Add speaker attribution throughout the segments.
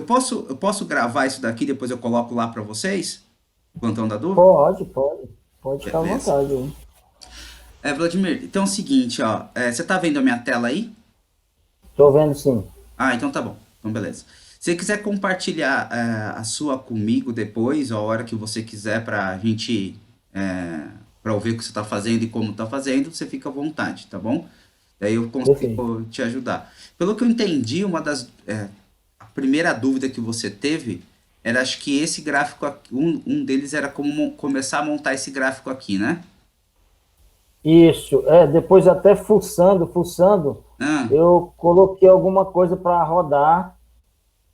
Speaker 1: eu posso gravar isso daqui, depois eu coloco lá para vocês? Plantão da dúvida?
Speaker 2: Pode ficar à
Speaker 1: Beleza.
Speaker 2: vontade aí.
Speaker 1: Vladimir, então é o seguinte, ó, você tá vendo a minha tela aí?
Speaker 2: Tô vendo sim.
Speaker 1: Ah, então tá bom. Então beleza. Se você quiser compartilhar a sua comigo depois, ou a hora que você quiser pra gente, pra eu ver o que você tá fazendo e como tá fazendo, você fica à vontade, tá bom? Daí eu
Speaker 2: Perfeito.
Speaker 1: consigo te ajudar. Pelo que eu entendi, a primeira dúvida que você teve era, acho que esse gráfico, um deles era como começar a montar esse gráfico aqui, né?
Speaker 2: Isso, depois até fuçando,
Speaker 1: Ah,
Speaker 2: eu coloquei alguma coisa para rodar,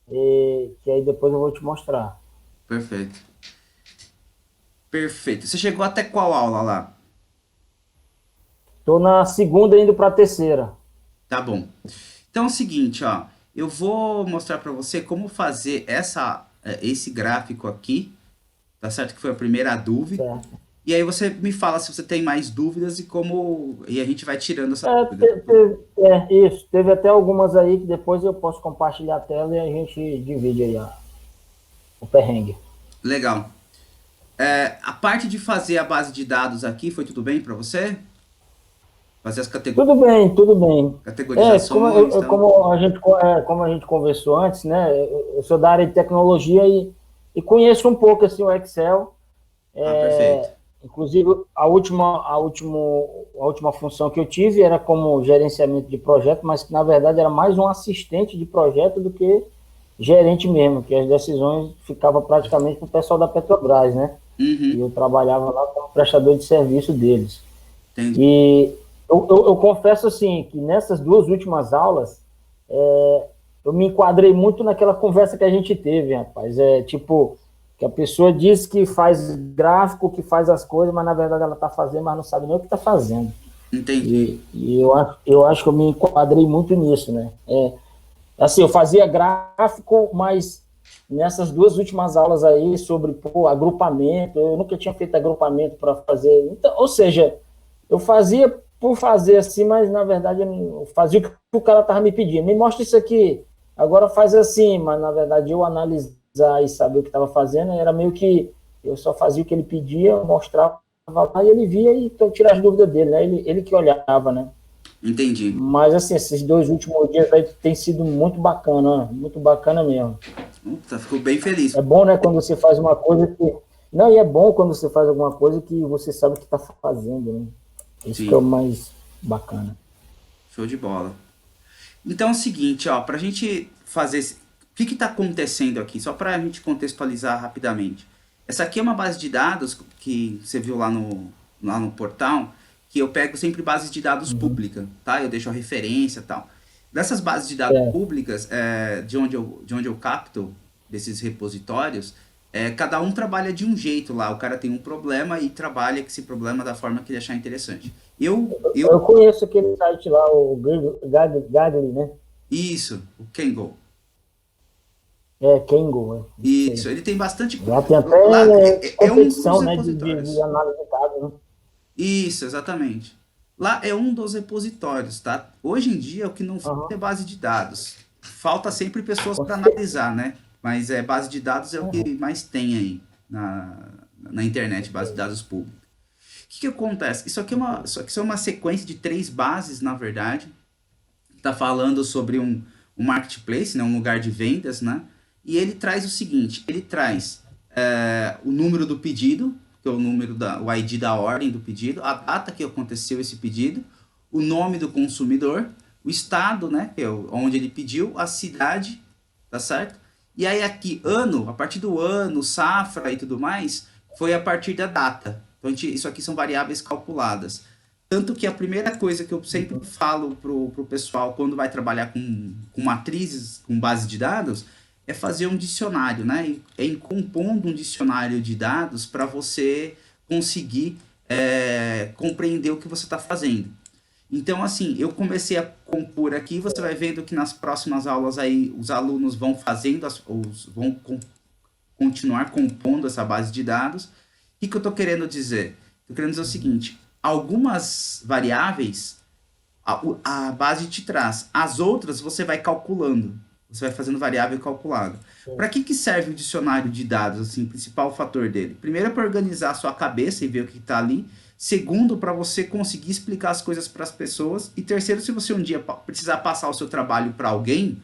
Speaker 2: que aí depois eu vou te mostrar.
Speaker 1: perfeito. Perfeito. Você chegou até qual aula lá?
Speaker 2: Tô na segunda indo para a terceira.
Speaker 1: Tá bom. Então é o seguinte, ó, eu vou mostrar para você como fazer esse gráfico aqui, tá certo? Que foi a primeira dúvida.
Speaker 2: Certo.
Speaker 1: E aí você me fala se você tem mais dúvidas e a gente vai tirando essa dúvida.
Speaker 2: Isso, teve até algumas aí que depois eu posso compartilhar a tela e a gente divide aí o perrengue.
Speaker 1: Legal. A parte de fazer a base de dados aqui foi tudo bem para você? Fazer as
Speaker 2: Tudo bem, tudo bem.
Speaker 1: categorizações, e tal.
Speaker 2: Como a gente conversou antes, né? Eu sou da área de tecnologia e conheço um pouco assim o Excel.
Speaker 1: Ah, perfeito.
Speaker 2: Inclusive a última função que eu tive era como gerenciamento de projeto, mas que na verdade era mais um assistente de projeto do que gerente mesmo, que as decisões ficavam praticamente para o pessoal da Petrobras, né? E
Speaker 1: Uhum,
Speaker 2: eu trabalhava lá como prestador de serviço deles.
Speaker 1: entendi.
Speaker 2: E eu confesso assim que nessas duas últimas aulas eu me enquadrei muito naquela conversa que a gente teve, rapaz. É tipo que a pessoa diz que faz gráfico, que faz as coisas, mas na verdade ela está fazendo, mas não sabe nem o que está fazendo.
Speaker 1: Entendi.
Speaker 2: E eu acho que eu me enquadrei muito nisso, né? Assim, eu fazia gráfico, mas nessas duas últimas aulas aí sobre agrupamento, eu nunca tinha feito agrupamento para fazer. Então, ou seja, eu fazia por fazer assim, mas na verdade eu fazia o que o cara estava me pedindo. Me mostra isso aqui, agora faz assim, mas na verdade eu analisar e saber o que estava fazendo era meio que eu só fazia o que ele pedia, mostrava lá e ele via e então tirar as dúvidas dele, né? Ele que olhava, né?
Speaker 1: Entendi.
Speaker 2: Mas assim, esses dois últimos dias aí tem sido muito bacana mesmo.
Speaker 1: Puta, ficou bem feliz.
Speaker 2: É bom, né, quando você faz uma coisa que. Não, e é bom quando você faz alguma coisa que você sabe o que está fazendo, né? Isso que é o
Speaker 1: Sim,
Speaker 2: mais bacana.
Speaker 1: show de bola. Então é o seguinte, ó, pra gente fazer. O que está acontecendo aqui? Só para a gente contextualizar rapidamente. Essa aqui é uma base de dados que você viu lá no portal, que eu pego sempre bases de dados
Speaker 2: Uhum.
Speaker 1: públicas, tá? Eu deixo a referência e tal. Dessas bases de dados
Speaker 2: Certo.
Speaker 1: públicas, de onde eu capto, desses repositórios, cada um trabalha de um jeito lá. O cara tem um problema e trabalha com esse problema da forma que ele achar interessante. Eu
Speaker 2: Eu conheço aquele site lá, o Gagli, né?
Speaker 1: isso, o Kengo.
Speaker 2: Kengo, não sei.
Speaker 1: Isso, ele tem bastante.
Speaker 2: Já tem
Speaker 1: Lá
Speaker 2: até
Speaker 1: é um dos
Speaker 2: competição, né, de
Speaker 1: repositórios.
Speaker 2: análise de dados, né?
Speaker 1: Isso, exatamente. Lá é um dos repositórios, tá? Hoje em dia, o que não falta é
Speaker 2: Aham.
Speaker 1: base de dados. Falta sempre pessoas
Speaker 2: Com
Speaker 1: para
Speaker 2: certeza.
Speaker 1: analisar, né? Mas base de dados é o
Speaker 2: Uhum.
Speaker 1: que mais tem aí na internet, base de dados pública. O que acontece? Isso aqui é uma sequência de três bases, na verdade. Está falando sobre um marketplace, né? Um lugar de vendas, né? E ele traz o seguinte: ele traz o número do pedido, que é o ID da ordem do pedido, a data que aconteceu esse pedido, o nome do consumidor, o estado, né, que é onde ele pediu, a cidade, tá certo? E aí aqui, ano, a partir do ano, safra e tudo mais, foi a partir da data. Então, isso aqui são variáveis calculadas. Tanto que a primeira coisa que eu sempre falo pro pessoal quando vai trabalhar com matrizes, com base de dados, é fazer um dicionário, né? É em compondo um dicionário de dados para você conseguir compreender o que você está fazendo. Então, assim, eu comecei a compor aqui, você vai vendo que nas próximas aulas aí os alunos vão fazendo, continuar compondo essa base de dados. O que eu estou querendo dizer? Estou querendo dizer o seguinte: algumas variáveis a base te traz, as outras você vai calculando. Você vai fazendo variável calculada. Para que serve o dicionário de dados, assim, o principal fator dele? Primeiro é para organizar a sua cabeça e ver o que está ali. Segundo, para você conseguir explicar as coisas para as pessoas. E terceiro, se você um dia precisar passar o seu trabalho para alguém,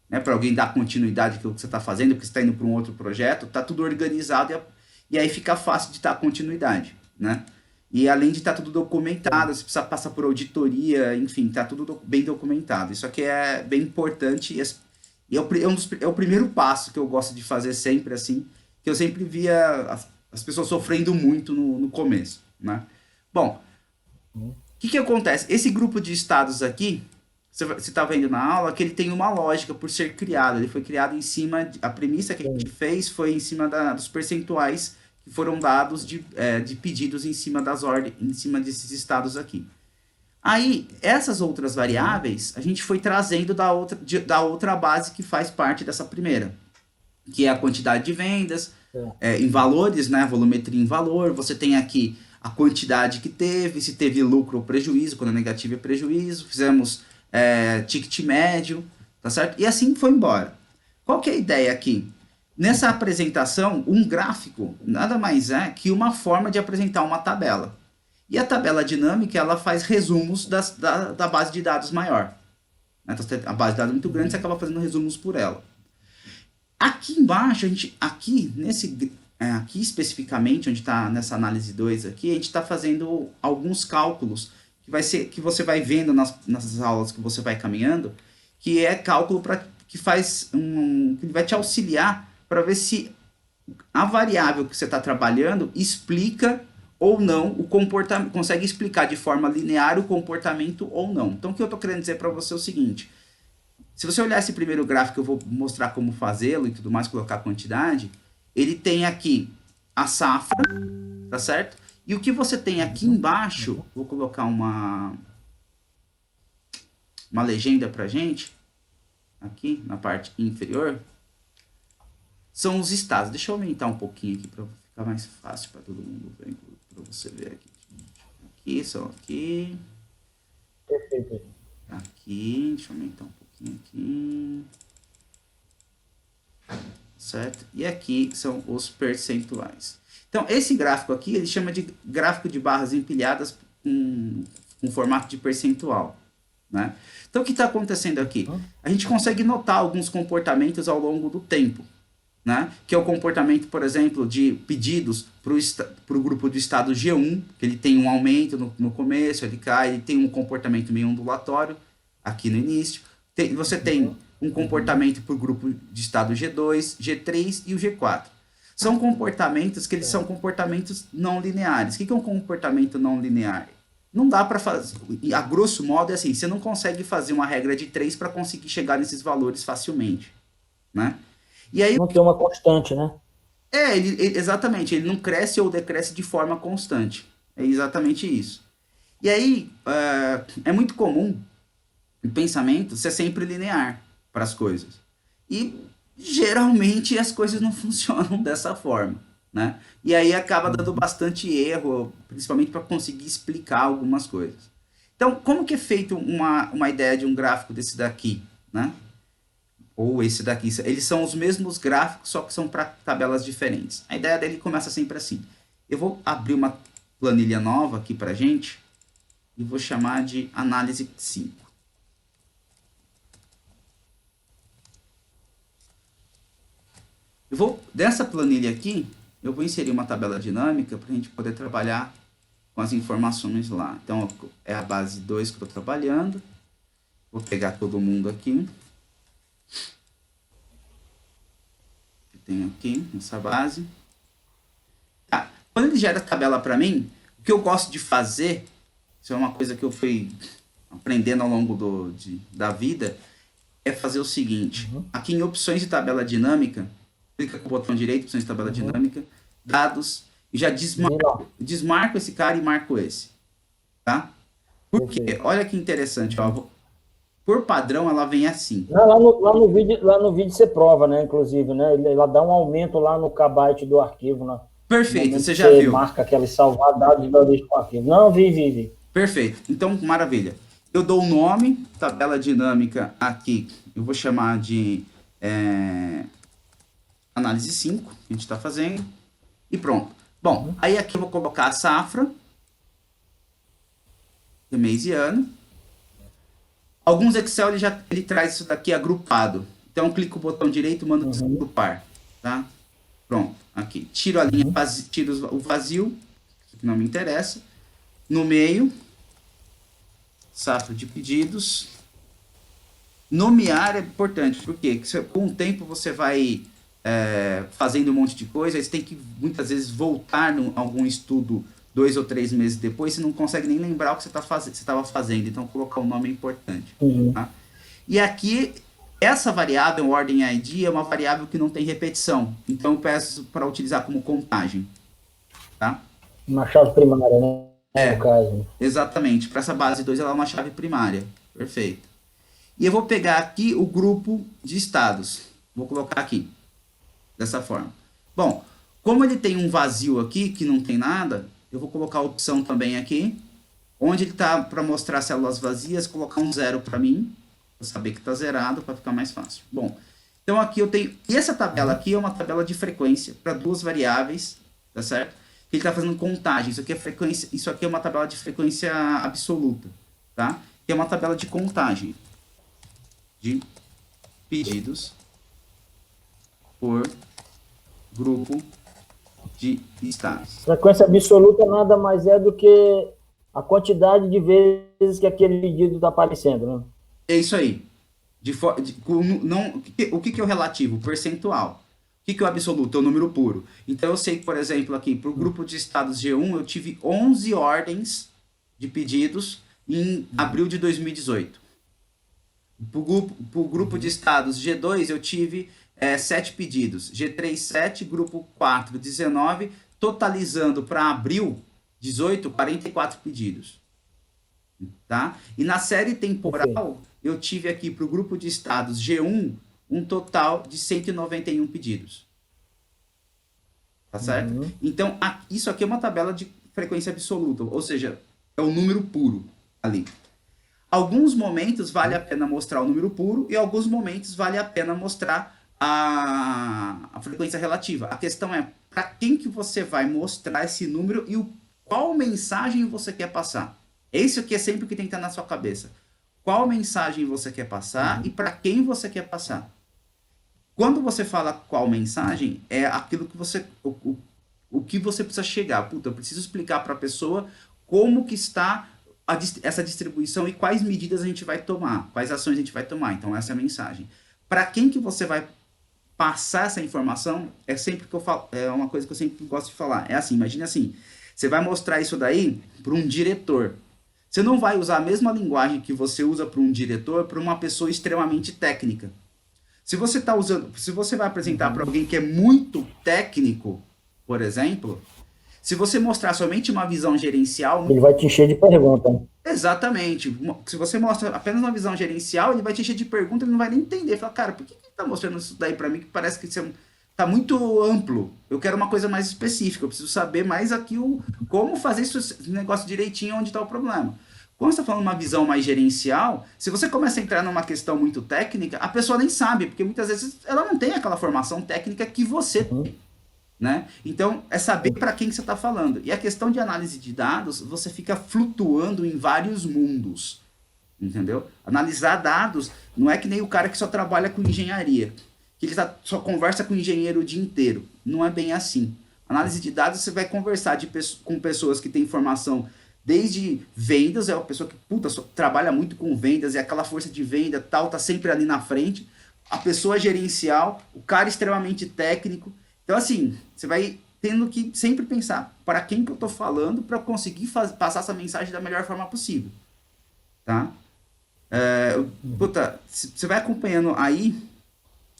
Speaker 1: né, para alguém dar continuidade àquilo que você está fazendo, porque você está indo para um outro projeto, está tudo organizado e aí fica fácil de dar continuidade, né? E além de estar tudo documentado, você precisa passar por auditoria, enfim, está tudo bem documentado. Isso aqui é bem importante e é o primeiro passo que eu gosto de fazer sempre, assim, que eu sempre via as pessoas sofrendo muito no começo, né? Bom, o que acontece? Esse grupo de estados aqui, você está vendo na aula que ele tem uma lógica por ser criado. Ele foi criado em cima, a premissa que a gente fez foi em cima dos percentuais que foram dados de pedidos em cima das ordens, em cima desses estados aqui. Aí, essas outras variáveis, a gente foi trazendo da outra base que faz parte dessa primeira, que é a quantidade de vendas, em valores, né? Volumetria em valor. Você tem aqui a quantidade que teve, se teve lucro ou prejuízo, quando é negativo é prejuízo. Fizemos ticket médio, tá certo? E assim foi embora. Qual que é a ideia aqui? Nessa apresentação, um gráfico nada mais é que uma forma de apresentar uma tabela. E a tabela dinâmica, ela faz resumos da base de dados maior. Então, a base de dados é muito grande, você acaba fazendo resumos por ela. Aqui embaixo, aqui especificamente, onde está nessa análise 2 aqui, a gente está fazendo alguns cálculos que você vai vendo nas aulas que você vai caminhando, que é cálculo que vai te auxiliar para ver se a variável que você está trabalhando explica ou não o comportamento, consegue explicar de forma linear o comportamento ou não. Então, o que eu estou querendo dizer para você é o seguinte: se você olhar esse primeiro gráfico, eu vou mostrar como fazê-lo e tudo mais, colocar a quantidade, ele tem aqui a safra, tá certo? E o que você tem aqui embaixo, vou colocar uma legenda para gente, aqui na parte inferior, são os estados. Deixa eu aumentar um pouquinho aqui para ficar mais fácil para todo mundo ver, para você ver aqui. Aqui, são aqui.
Speaker 2: Perfeito.
Speaker 1: Aqui, deixa eu aumentar um pouquinho aqui. Certo? E aqui são os percentuais. Então, esse gráfico aqui, ele chama de gráfico de barras empilhadas com formato de percentual, né? Então, o que está acontecendo aqui? A gente consegue notar alguns comportamentos ao longo do tempo, né? Que é o comportamento, por exemplo, de pedidos para o grupo do estado G1, que ele tem um aumento no começo, ele cai, ele tem um comportamento meio ondulatório aqui no início. Você tem um comportamento para o grupo de estado G2, G3 e o G4. São comportamentos que eles são comportamentos não lineares. O que é um comportamento não linear? Não dá para fazer, a grosso modo é assim, você não consegue fazer uma regra de 3 para conseguir chegar nesses valores facilmente, né? E aí,
Speaker 2: não tem uma constante, né?
Speaker 1: Exatamente, ele não cresce ou decresce de forma constante. É exatamente isso. E aí, é muito comum o pensamento ser sempre linear para as coisas. E geralmente as coisas não funcionam dessa forma, né? E aí acaba dando bastante erro, principalmente para conseguir explicar algumas coisas. Então, como que é feito uma ideia de um gráfico desse daqui, né? Ou esse daqui? Eles são os mesmos gráficos, só que são para tabelas diferentes. A ideia dele começa sempre assim. Eu vou abrir uma planilha nova aqui para gente e vou chamar de análise 5. Dessa planilha aqui, eu vou inserir uma tabela dinâmica para a gente poder trabalhar com as informações lá. Então, é a base 2 que eu estou trabalhando. Vou pegar todo mundo aqui. Eu tenho aqui essa base. Tá. Quando ele gera a tabela para mim, o que eu gosto de fazer, isso é uma coisa que eu fui aprendendo ao longo da vida, é fazer o seguinte. Aqui em opções de tabela dinâmica, clica com o botão direito, opções de tabela dinâmica, dados, e já desmarco esse cara e marco esse. Tá? Por quê? Olha que interessante, ó. Por padrão, ela vem assim.
Speaker 2: Lá no vídeo você prova, né? Inclusive, né? Ela dá um aumento lá no kbyte do arquivo, né?
Speaker 1: Perfeito, você já viu.
Speaker 2: Marca aquele salvar dados da origem com o arquivo. Não, vi.
Speaker 1: Perfeito. Então, maravilha. Eu dou o nome, tabela dinâmica aqui eu vou chamar de análise 5, que a gente está fazendo, e pronto. Bom, aí aqui eu vou colocar a safra, de mês e ano. Alguns Excel ele traz isso daqui agrupado. Então, eu clico o botão direito, mando desagrupar, tá? Pronto, aqui. Tiro a linha, tiro o vazio, que não me interessa. No meio, safra de pedidos. Nomear é importante, porque com o tempo você vai fazendo um monte de coisa, aí você tem que muitas vezes voltar a algum estudo 2 ou 3 meses depois, você não consegue nem lembrar o que você estava fazendo, então colocar o nome é importante. Tá? E aqui, essa variável, ordem ID, é uma variável que não tem repetição, então eu peço para utilizar como contagem. Tá?
Speaker 2: Uma chave primária, né? No caso.
Speaker 1: Exatamente, para essa base 2 ela é uma chave primária, perfeito. E eu vou pegar aqui o grupo de estados, vou colocar aqui, dessa forma. Bom, como ele tem um vazio aqui, que não tem nada, eu vou colocar a opção também aqui, onde ele está para mostrar células vazias, colocar um 0 para mim, para saber que está zerado, para ficar mais fácil. Bom, então aqui eu tenho, e essa tabela aqui é uma tabela de frequência para duas variáveis, tá certo? Ele está fazendo contagem, isso aqui é frequência, isso aqui é uma tabela de frequência absoluta, tá? Que é uma tabela de contagem de pedidos por grupo de estados.
Speaker 2: Frequência absoluta nada mais é do que a quantidade de vezes que aquele pedido está aparecendo, né?
Speaker 1: É isso aí. O que é o relativo? Percentual. O que é o absoluto? É o número puro. Então, eu sei que, por exemplo, aqui, para o grupo de estados G1, eu tive 11 ordens de pedidos em abril de 2018. Para o grupo de estados G2, eu tive 7 pedidos. G3, 7. Grupo 4, 19. Totalizando para abril 18, 44 pedidos. Tá? E na série temporal, eu tive aqui para o grupo de estados G1 um total de 191 pedidos. Tá certo? Então, isso aqui é uma tabela de frequência absoluta, ou seja, é o número puro ali. Alguns momentos vale a pena mostrar o número puro e alguns momentos vale a pena mostrar a frequência relativa. A questão é para quem que você vai mostrar esse número e qual mensagem você quer passar. Esse aqui é sempre o que tem que estar na sua cabeça. Qual mensagem você quer passar e para quem você quer passar. Quando você fala qual mensagem, é aquilo que você... O que você precisa chegar. Puta, eu preciso explicar para a pessoa como que está essa distribuição e quais medidas a gente vai tomar, quais ações a gente vai tomar. Então, essa é a mensagem. Para quem que você vai passar essa informação, é sempre que eu falo, é uma coisa que eu sempre gosto de falar. É assim, imagine assim, você vai mostrar isso daí para um diretor. Você não vai usar a mesma linguagem que você usa para um diretor para uma pessoa extremamente técnica. Se você vai apresentar para alguém que é muito técnico, por exemplo, se você mostrar somente uma visão gerencial...
Speaker 2: Ele vai te encher de perguntas.
Speaker 1: Exatamente. Se você mostra apenas uma visão gerencial, ele vai te encher de perguntas, ele não vai nem entender. Fala, cara, por que ele está mostrando isso daí para mim que parece que está muito amplo? Eu quero uma coisa mais específica, eu preciso saber mais aqui como fazer esse negócio direitinho, onde está o problema. Quando você está falando uma visão mais gerencial, se você começa a entrar numa questão muito técnica, a pessoa nem sabe, porque muitas vezes ela não tem aquela formação técnica que você tem. Né? Então, é saber para quem que você está falando. E a questão de análise de dados, você fica flutuando em vários mundos. Entendeu? Analisar dados não é que nem o cara que só trabalha com engenharia, que ele só conversa com o engenheiro o dia inteiro. Não é bem assim. Análise de dados, você vai conversar com pessoas que têm formação desde vendas, é uma pessoa que trabalha muito com vendas, é aquela força de venda, tal, tá sempre ali na frente. A pessoa gerencial, o cara extremamente técnico. Então, assim, você vai tendo que sempre pensar para quem que eu estou falando para conseguir passar essa mensagem da melhor forma possível. Tá? Você vai acompanhando aí,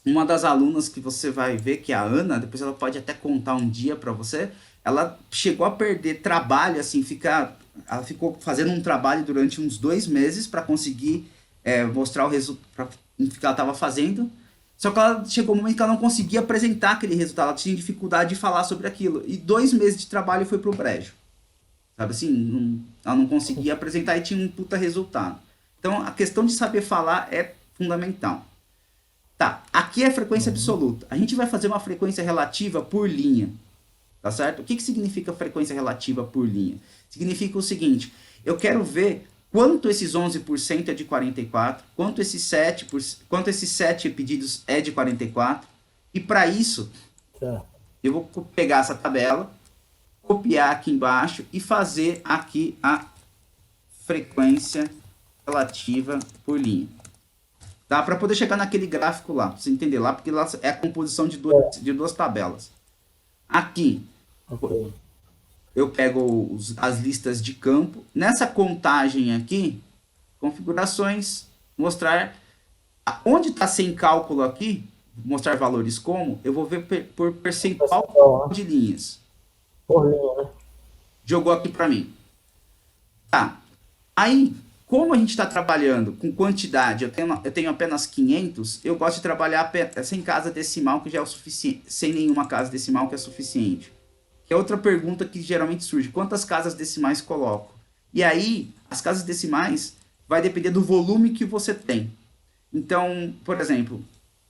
Speaker 1: uma das alunas que você vai ver, que é a Ana, depois ela pode até contar um dia para você, ela chegou a perder trabalho, assim, ela ficou fazendo um trabalho durante uns 2 meses para conseguir mostrar o resultado que ela estava fazendo. Só que ela chegou um momento que ela não conseguia apresentar aquele resultado, ela tinha dificuldade de falar sobre aquilo. E 2 meses de trabalho foi pro brejo. Sabe assim, ela não conseguia apresentar e tinha um puta resultado. Então, a questão de saber falar é fundamental. Tá, aqui é frequência absoluta. A gente vai fazer uma frequência relativa por linha. Tá certo? O que significa frequência relativa por linha? Significa o seguinte, eu quero ver quanto esses 11% é de 44, quanto esses 7 pedidos é de 44, e para isso, eu vou pegar essa tabela, copiar aqui embaixo e fazer aqui a frequência relativa por linha. Tá? Para poder chegar naquele gráfico lá, pra você entender lá, porque lá é a composição de duas tabelas. Aqui, eu pego as listas de campo. Nessa contagem aqui, configurações, mostrar onde está sem cálculo aqui, mostrar valores como, eu vou ver por percentual de linhas.
Speaker 2: Por linha, né?
Speaker 1: Jogou aqui para mim. Tá. Aí, como a gente está trabalhando com quantidade, eu tenho apenas 500, eu gosto de trabalhar sem casa decimal, que já é o suficiente, sem nenhuma casa decimal, que é suficiente. Que é outra pergunta que geralmente surge, quantas casas decimais coloco? E aí, as casas decimais vai depender do volume que você tem. Então, por exemplo,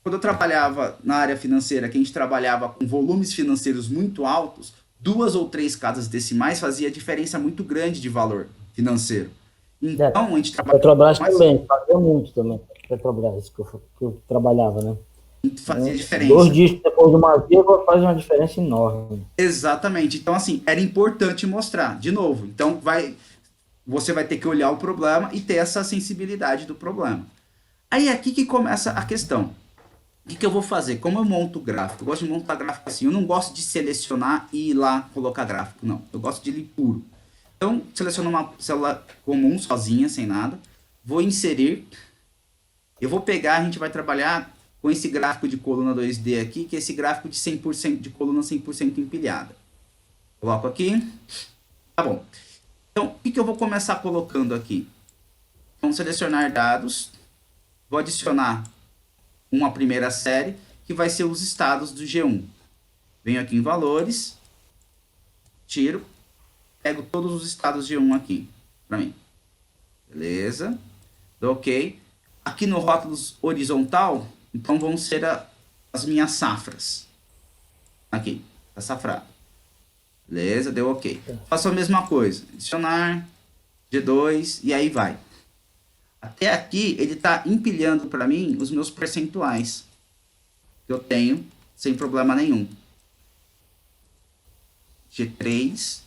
Speaker 1: quando eu trabalhava na área financeira, que a gente trabalhava com volumes financeiros muito altos, 2 ou 3 casas decimais fazia diferença muito grande de valor financeiro. Então, a gente trabalha.
Speaker 2: Petrobras também, fazia muito também. Petrobras, que eu trabalhava, né?
Speaker 1: Fazia diferença.
Speaker 2: 2 dias depois de uma vírgula faz uma diferença enorme.
Speaker 1: Exatamente. Então, assim, era importante mostrar. De novo, então você vai ter que olhar o problema e ter essa sensibilidade do problema. Aí é aqui que começa a questão. O que eu vou fazer? Como eu monto o gráfico? Eu gosto de montar gráfico assim. Eu não gosto de selecionar e ir lá colocar gráfico, não. Eu gosto de ir puro. Então, seleciono uma célula comum, sozinha, sem nada. Vou inserir. Eu vou pegar, a gente vai trabalhar com esse gráfico de coluna 2D aqui, que é esse gráfico de 100% de coluna 100% empilhada. Coloco aqui. Tá bom. Então, o que eu vou começar colocando aqui? Vamos selecionar dados. Vou adicionar uma primeira série, que vai ser os estados do G1. Venho aqui em valores, tiro, pego todos os estados G1 aqui, para mim. Beleza. Dou OK. Aqui no rótulo horizontal, então vão ser as minhas safras. Aqui, tá safrado. Beleza, deu OK. Faço a mesma coisa. Adicionar, G2, e aí vai. Até aqui, ele está empilhando para mim os meus percentuais que eu tenho, sem problema nenhum. G3.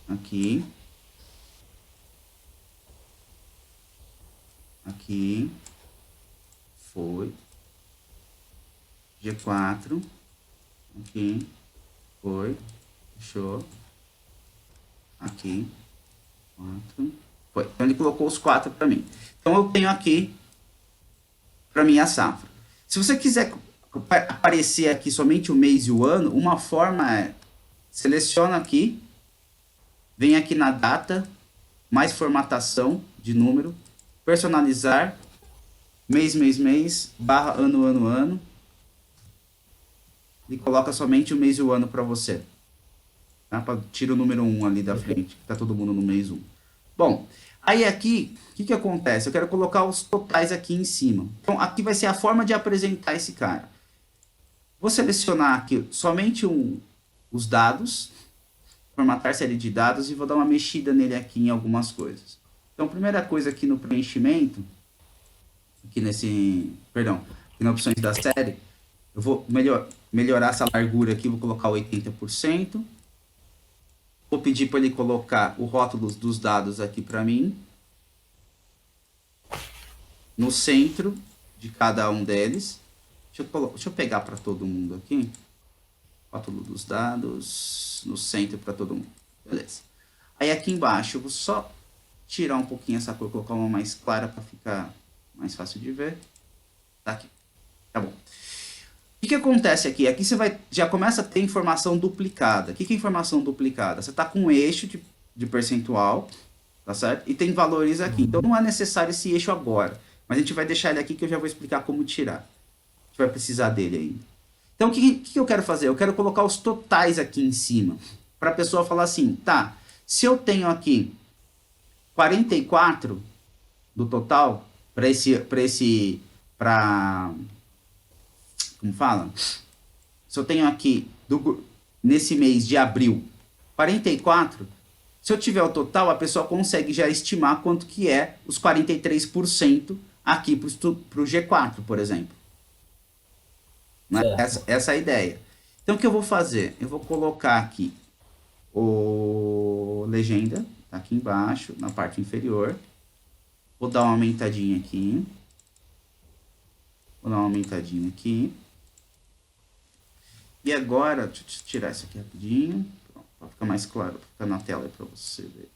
Speaker 1: Aqui. Aqui. Foi. G4. Aqui. Foi. Fechou. Aqui. 4. Foi. Então ele colocou os 4 para mim. Então eu tenho aqui para mim a safra. Se você quiser aparecer aqui somente o mês e o ano, uma forma é seleciona aqui, vem aqui na data, mais formatação de número, personalizar, mês, barra ano, e coloca somente o mês e o ano para você. Tá? Tira o número 1 ali da frente, que tá todo mundo no mês 1. Bom, aí aqui, o que acontece? Eu quero colocar os totais aqui em cima. Então, aqui vai ser a forma de apresentar esse cara. Vou selecionar aqui somente os dados, formatar série de dados, e vou dar uma mexida nele aqui em algumas coisas. Então, primeira coisa aqui no preenchimento, aqui na opções da série, eu vou melhorar essa largura aqui, vou colocar 80%. Vou pedir para ele colocar o rótulo dos dados aqui para mim. No centro de cada um deles. Deixa eu pegar para todo mundo aqui. Rótulo dos dados. No centro para todo mundo. Beleza. Aí aqui embaixo eu vou só tirar um pouquinho essa cor. Colocar uma mais clara para ficar mais fácil de ver. Tá aqui. Tá bom. O que acontece aqui? Aqui você já começa a ter informação duplicada. O que é informação duplicada? Você está com um eixo de percentual, tá certo? E tem valores aqui. Então não é necessário esse eixo agora. Mas a gente vai deixar ele aqui que eu já vou explicar como tirar. A gente vai precisar dele ainda. Então o que eu quero fazer? Eu quero colocar os totais aqui em cima. Para a pessoa falar assim, tá, se eu tenho aqui 44 do total, para esse para, como fala? Se eu tenho aqui, nesse mês de abril, 44, se eu tiver o total, a pessoa consegue já estimar quanto que é os 43% aqui para o G4, por exemplo. Né? Essa é a ideia. Então, o que eu vou fazer? Eu vou colocar aqui o legenda, tá aqui embaixo, na parte inferior. Vou dar uma aumentadinha aqui. Vou dar uma aumentadinha aqui. E agora, deixa eu tirar isso aqui rapidinho, para ficar mais claro, para ficar na tela aí para você ver.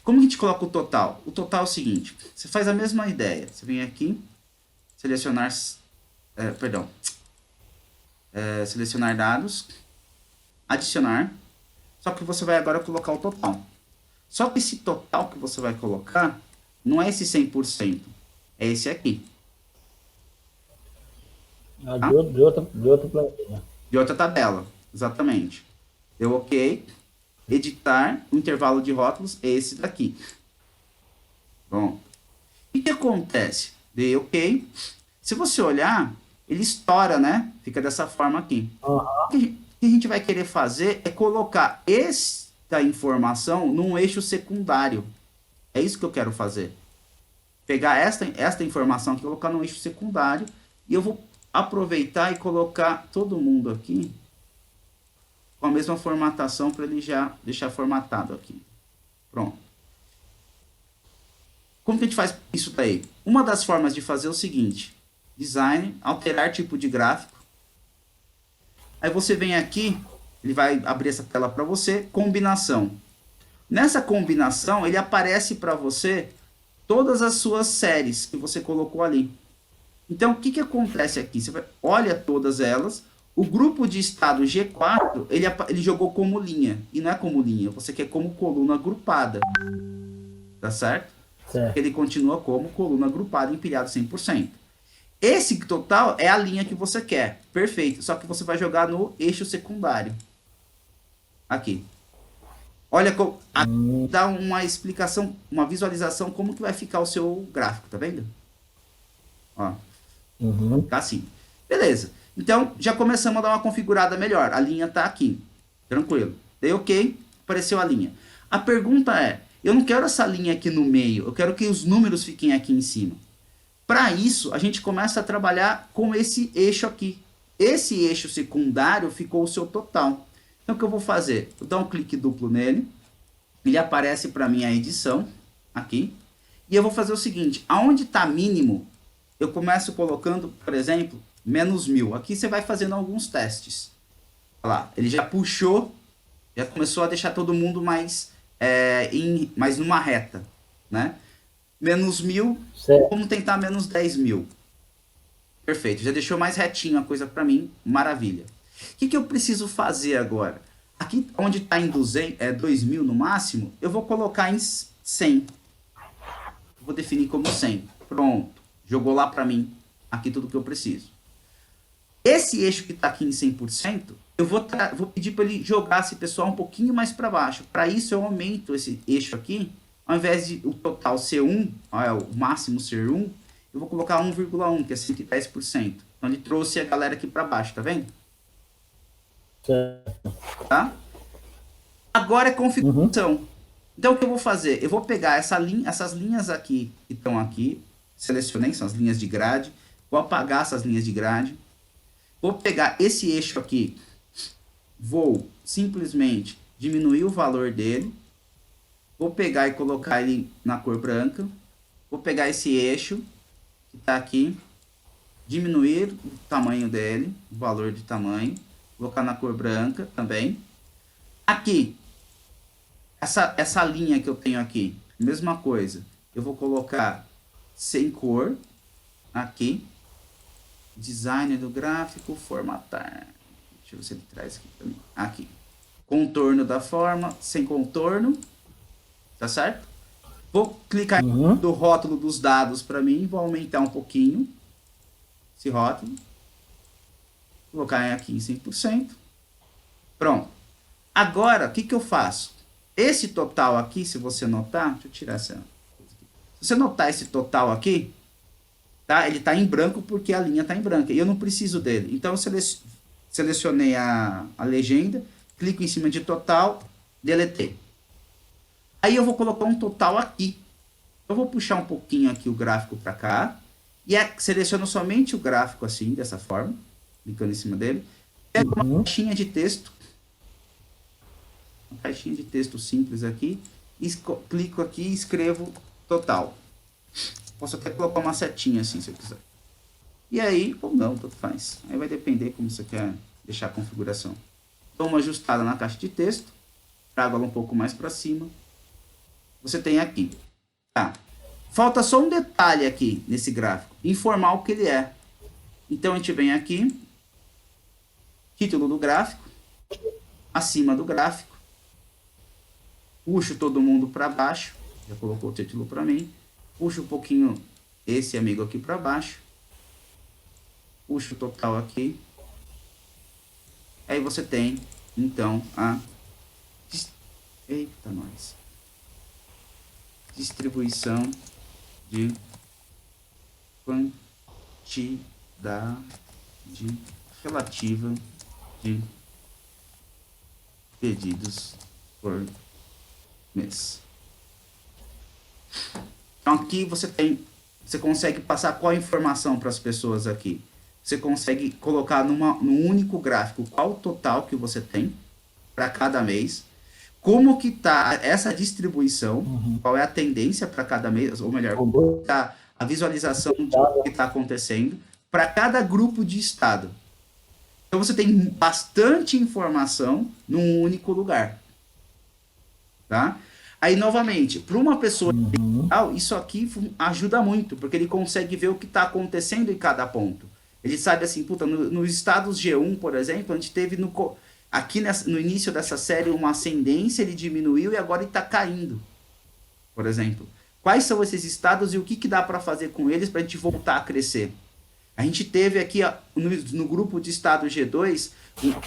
Speaker 1: Como que a gente coloca o total? O total é o seguinte, você faz a mesma ideia. Você vem aqui, selecionar, selecionar dados, adicionar, só que você vai agora colocar o total. Só que esse total que você vai colocar, não é esse 100%, é esse aqui.
Speaker 2: Tá? De outra planilha.
Speaker 1: De outra tabela, exatamente. Deu OK. Editar, o intervalo de rótulos é esse daqui. Bom, o que acontece? Dei OK. Se você olhar, ele estoura, né? Fica dessa forma aqui. O que a gente vai querer fazer é colocar esta informação num eixo secundário. É isso que eu quero fazer. Pegar esta informação aqui e colocar num eixo secundário. E eu vou aproveitar e colocar todo mundo aqui com a mesma formatação para ele já deixar formatado aqui. Pronto. Como que a gente faz isso daí? Uma das formas de fazer é o seguinte. Design, alterar tipo de gráfico. Aí você vem aqui, ele vai abrir essa tela para você, combinação. Nessa combinação, ele aparece para você todas as suas séries que você colocou ali. Então, o que acontece aqui? Você olha todas elas. O grupo de estado G4, ele jogou como linha. E não é como linha, você quer como coluna agrupada. Tá certo?
Speaker 2: Certo.
Speaker 1: Ele continua como coluna agrupada, empilhado 100%. Esse total é a linha que você quer. Perfeito. Só que você vai jogar no eixo secundário. Aqui. Olha, dá uma explicação, uma visualização como que vai ficar o seu gráfico, tá vendo? Ó. Tá assim. Beleza. Então, já começamos a dar uma configurada melhor. A linha tá aqui. Tranquilo. Dei OK, apareceu a linha. A pergunta é, eu não quero essa linha aqui no meio, eu quero que os números fiquem aqui em cima. Para isso, a gente começa a trabalhar com esse eixo aqui. Esse eixo secundário ficou o seu total. Então, o que eu vou fazer? Eu dou um clique duplo nele, ele aparece para mim a edição, aqui, e eu vou fazer o seguinte, aonde está mínimo, eu começo colocando, por exemplo, -1000. Aqui você vai fazendo alguns testes. Olha lá, ele já puxou, já começou a deixar todo mundo mais, mais numa reta, né? -1000,
Speaker 2: certo.
Speaker 1: vamos tentar -10.000. Perfeito, já deixou mais retinho a coisa para mim, maravilha. O que eu preciso fazer agora? Aqui onde está em 2.000 no máximo, eu vou colocar em 100. Vou definir como 100. Pronto, jogou lá para mim aqui tudo que eu preciso. Esse eixo que está aqui em 100%, eu vou pedir para ele jogar esse pessoal um pouquinho mais para baixo. Para isso eu aumento esse eixo aqui, ao invés de o total ser 1, o máximo ser 1, eu vou colocar 1,1, que é 110%. Então ele trouxe a galera aqui para baixo, tá vendo?
Speaker 2: Certo.
Speaker 1: Tá? Agora é configuração. Então o que eu vou fazer? Eu vou pegar essas linhas aqui que estão aqui, selecionei, são as linhas de grade, vou apagar essas linhas de grade, vou pegar esse eixo aqui, vou simplesmente diminuir o valor dele, vou pegar e colocar ele na cor branca, vou pegar esse eixo que está aqui, diminuir o tamanho dele, o valor de tamanho, colocar na cor branca também. Aqui, essa linha que eu tenho aqui, mesma coisa, eu vou colocar sem cor, aqui, design do gráfico, formatar, deixa eu ver se ele traz aqui também, aqui, contorno da forma, sem contorno, tá certo? Vou clicar do rótulo dos dados para mim, vou aumentar um pouquinho esse rótulo, colocar aqui em 100%, pronto. Agora, o que eu faço? Esse total aqui, se você notar, deixa eu tirar essa. Se você notar esse total aqui, tá? Ele está em branco porque a linha está em branco. E eu não preciso dele. Então, eu selecionei a legenda, clico em cima de total, deletei. Aí eu vou colocar um total aqui. Eu vou puxar um pouquinho aqui o gráfico para cá. E seleciono somente o gráfico assim, dessa forma. Clicando em cima dele. Pego uma caixinha de texto. Uma caixinha de texto simples aqui. Clico aqui e escrevo total. Posso até colocar uma setinha assim, se eu quiser. E aí, ou não, tanto faz. Aí vai depender como você quer deixar a configuração. Dou uma ajustada na caixa de texto. Trago ela um pouco mais para cima. Você tem aqui. Tá. Falta só um detalhe aqui nesse gráfico. Informar o que ele é. Então, a gente vem aqui. Título do gráfico. Acima do gráfico. Puxo todo mundo para baixo. Já colocou o título para mim. Puxo um pouquinho esse amigo aqui para baixo. Puxo o total aqui. Aí você tem, então, a... Eita, nós. Distribuição de quantidade relativa de pedidos por mês. Então aqui você consegue passar qual informação para as pessoas aqui. Você consegue colocar num único gráfico qual o total que você tem para cada mês, como que tá essa distribuição, qual é a tendência para cada mês, ou melhor, tá a visualização do que está acontecendo para cada grupo de estado. Então você tem bastante informação num único lugar. Tá? Aí, novamente, para uma pessoa digital, isso aqui ajuda muito, porque ele consegue ver o que está acontecendo em cada ponto. Ele sabe assim, puta, nos estados G1, por exemplo, a gente teve aqui no início dessa série uma ascendência, ele diminuiu e agora ele está caindo, por exemplo. Quais são esses estados e o que dá para fazer com eles para a gente voltar a crescer? A gente teve aqui no grupo de estado G2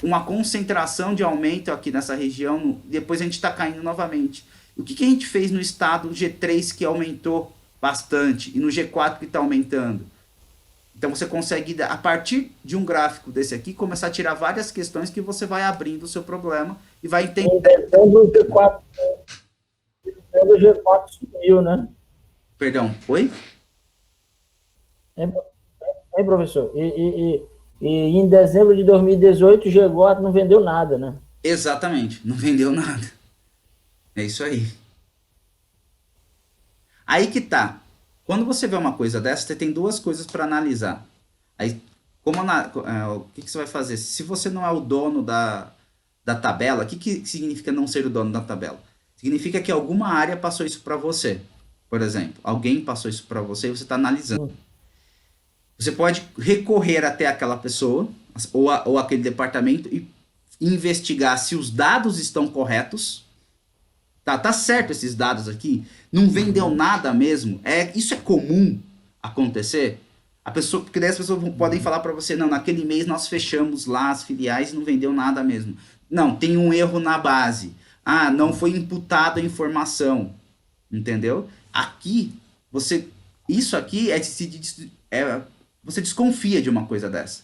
Speaker 1: uma concentração de aumento aqui nessa região, depois a gente está caindo novamente. O que a gente fez no estado G3 que aumentou bastante e no G4 que está aumentando? Então você consegue, a partir de um gráfico desse aqui, começar a tirar várias questões que você vai abrindo o seu problema e vai entender.
Speaker 2: O G4 subiu, né?
Speaker 1: Perdão, oi?
Speaker 2: Professor? E em dezembro de 2018 o G4 não vendeu nada, né?
Speaker 1: Exatamente, não vendeu nada. É isso aí. Aí que tá. Quando você vê uma coisa dessa, você tem duas coisas para analisar. Aí, o que você vai fazer? Se você não é o dono da tabela, o que significa não ser o dono da tabela? Significa que alguma área passou isso para você. Por exemplo, alguém passou isso para você e você está analisando. Você pode recorrer até aquela pessoa ou aquele departamento e investigar se os dados estão corretos. Tá certo esses dados aqui? Não vendeu nada mesmo? Isso é comum acontecer? Porque daí as pessoas podem falar para você, não, naquele mês nós fechamos lá as filiais e não vendeu nada mesmo. Não, tem um erro na base. Ah, não foi imputada a informação. Entendeu? Aqui, isso aqui você desconfia de uma coisa dessa.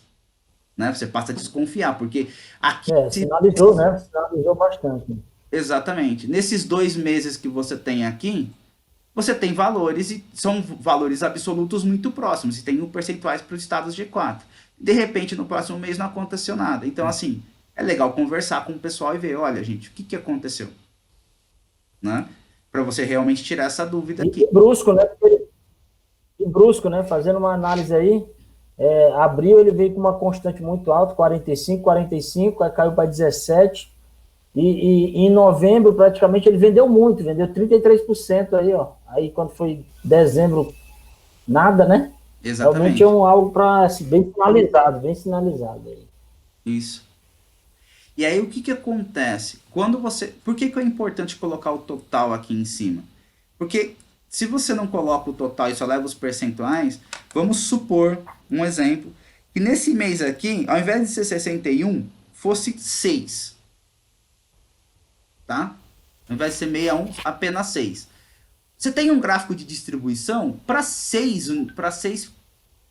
Speaker 1: Né? Você passa a desconfiar, porque aqui...
Speaker 2: sinalizou, né? Sinalizou bastante.
Speaker 1: Exatamente. Nesses 2 meses que você tem aqui, você tem valores, e são valores absolutos muito próximos, e tem percentuais para os estados G4. De repente, no próximo mês não aconteceu nada. Então, assim, é legal conversar com o pessoal e ver, olha, gente, o que aconteceu? Né? Para você realmente tirar essa dúvida aqui.
Speaker 2: E brusco, né? Fazendo uma análise aí, abril ele veio com uma constante muito alta, 45, aí caiu para 17, e em novembro praticamente ele vendeu muito, vendeu 33% aí, ó. Aí quando foi dezembro, nada, né?
Speaker 1: Exatamente.
Speaker 2: Realmente é algo para bem sinalizado aí.
Speaker 1: Isso. E aí o que acontece? Por que é importante colocar o total aqui em cima? Porque se você não coloca o total e só leva os percentuais, vamos supor, um exemplo, que nesse mês aqui, ao invés de ser 61, fosse 6. Tá? Ao invés de ser 61, apenas 6. Você tem um gráfico de distribuição para 6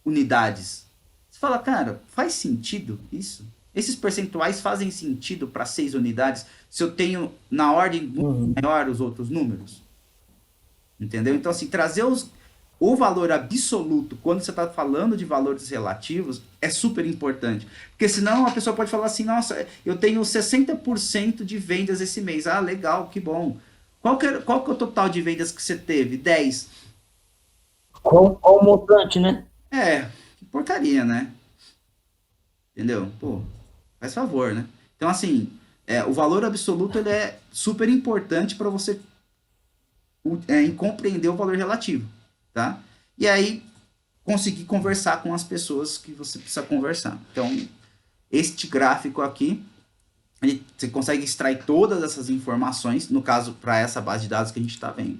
Speaker 1: unidades. Você fala, cara, faz sentido isso? Esses percentuais fazem sentido para 6 unidades se eu tenho na ordem muito
Speaker 2: Uhum.
Speaker 1: maior os outros números? Entendeu? Então, assim, trazer o valor absoluto quando você está falando de valores relativos é super importante. Porque senão a pessoa pode falar assim, nossa, eu tenho 60% de vendas esse mês. Ah, legal, que bom. Qual que é o total de vendas que você teve? 10.
Speaker 2: Com o montante, né?
Speaker 1: É, que porcaria, né? Entendeu? Pô, faz favor, né? Então, assim, o valor absoluto ele é super importante para você compreender o valor relativo, tá? E aí, conseguir conversar com as pessoas que você precisa conversar. Então, este gráfico aqui, você consegue extrair todas essas informações, no caso, para essa base de dados que a gente está vendo.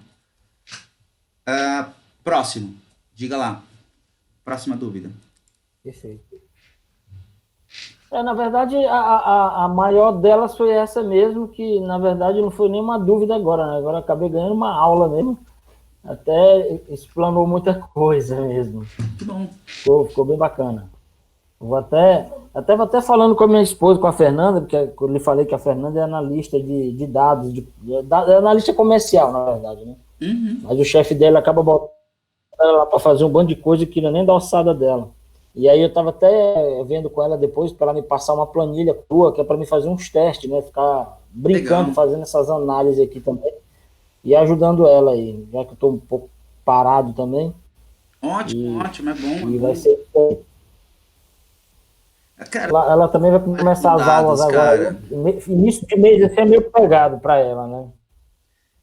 Speaker 1: Próximo, diga lá. Próxima dúvida.
Speaker 2: Perfeito. Na verdade, a maior delas foi essa mesmo, que na verdade não foi nenhuma dúvida agora, né? Agora acabei ganhando uma aula mesmo, até explanou muita coisa mesmo.
Speaker 1: Que bom.
Speaker 2: Ficou bem bacana. Vou até falando com a minha esposa, com a Fernanda, porque eu lhe falei que a Fernanda é analista de dados, é analista comercial, na verdade, né?
Speaker 1: Uhum.
Speaker 2: Mas o chefe dela acaba botando ela lá para fazer um bando de coisa que não é nem da alçada dela. E aí eu estava até vendo com ela depois para ela me passar uma planilha crua, que é para me fazer uns testes, né? Ficar brincando,
Speaker 1: Legal.
Speaker 2: fazendo essas análises aqui também. E ajudando ela aí, já que eu estou um pouco parado também.
Speaker 1: Ótimo,
Speaker 2: E,
Speaker 1: ótimo, é bom, é
Speaker 2: e vai
Speaker 1: bom.
Speaker 2: ser.
Speaker 1: Cara,
Speaker 2: Ela também vai
Speaker 1: com
Speaker 2: começar as aulas
Speaker 1: dados,
Speaker 2: agora.
Speaker 1: cara.
Speaker 2: Início de mês, esse é meio pegado para ela, né?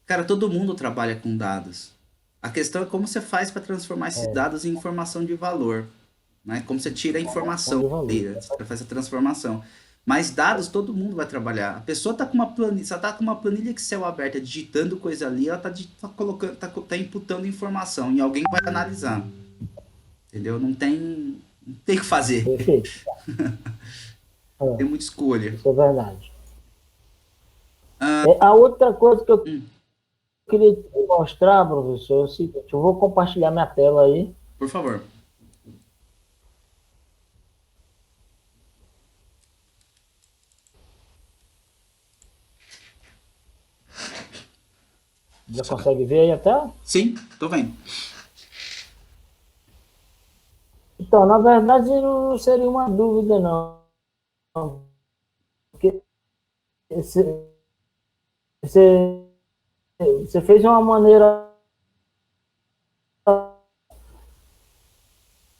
Speaker 1: Cara, todo mundo trabalha com dados. A questão é como você faz para transformar esses dados em informação de valor, né? Como você tira a informação
Speaker 2: De valor.
Speaker 1: dele, você faz a transformação. Mas dados todo mundo vai trabalhar. A pessoa está com uma planilha, você tá com uma planilha Excel aberta, digitando coisa ali, ela tá colocando, tá imputando informação e alguém vai analisar. Entendeu? Não tem o que fazer.
Speaker 2: Perfeito.
Speaker 1: Tem muita escolha.
Speaker 2: Isso é verdade. A outra coisa que eu queria te mostrar, professor, é o seguinte, eu vou compartilhar minha tela aí.
Speaker 1: Por favor.
Speaker 2: Já consegue ver aí a tela?
Speaker 1: Sim, tô vendo.
Speaker 2: Então, na verdade, não seria uma dúvida, não. Porque você fez de uma maneira.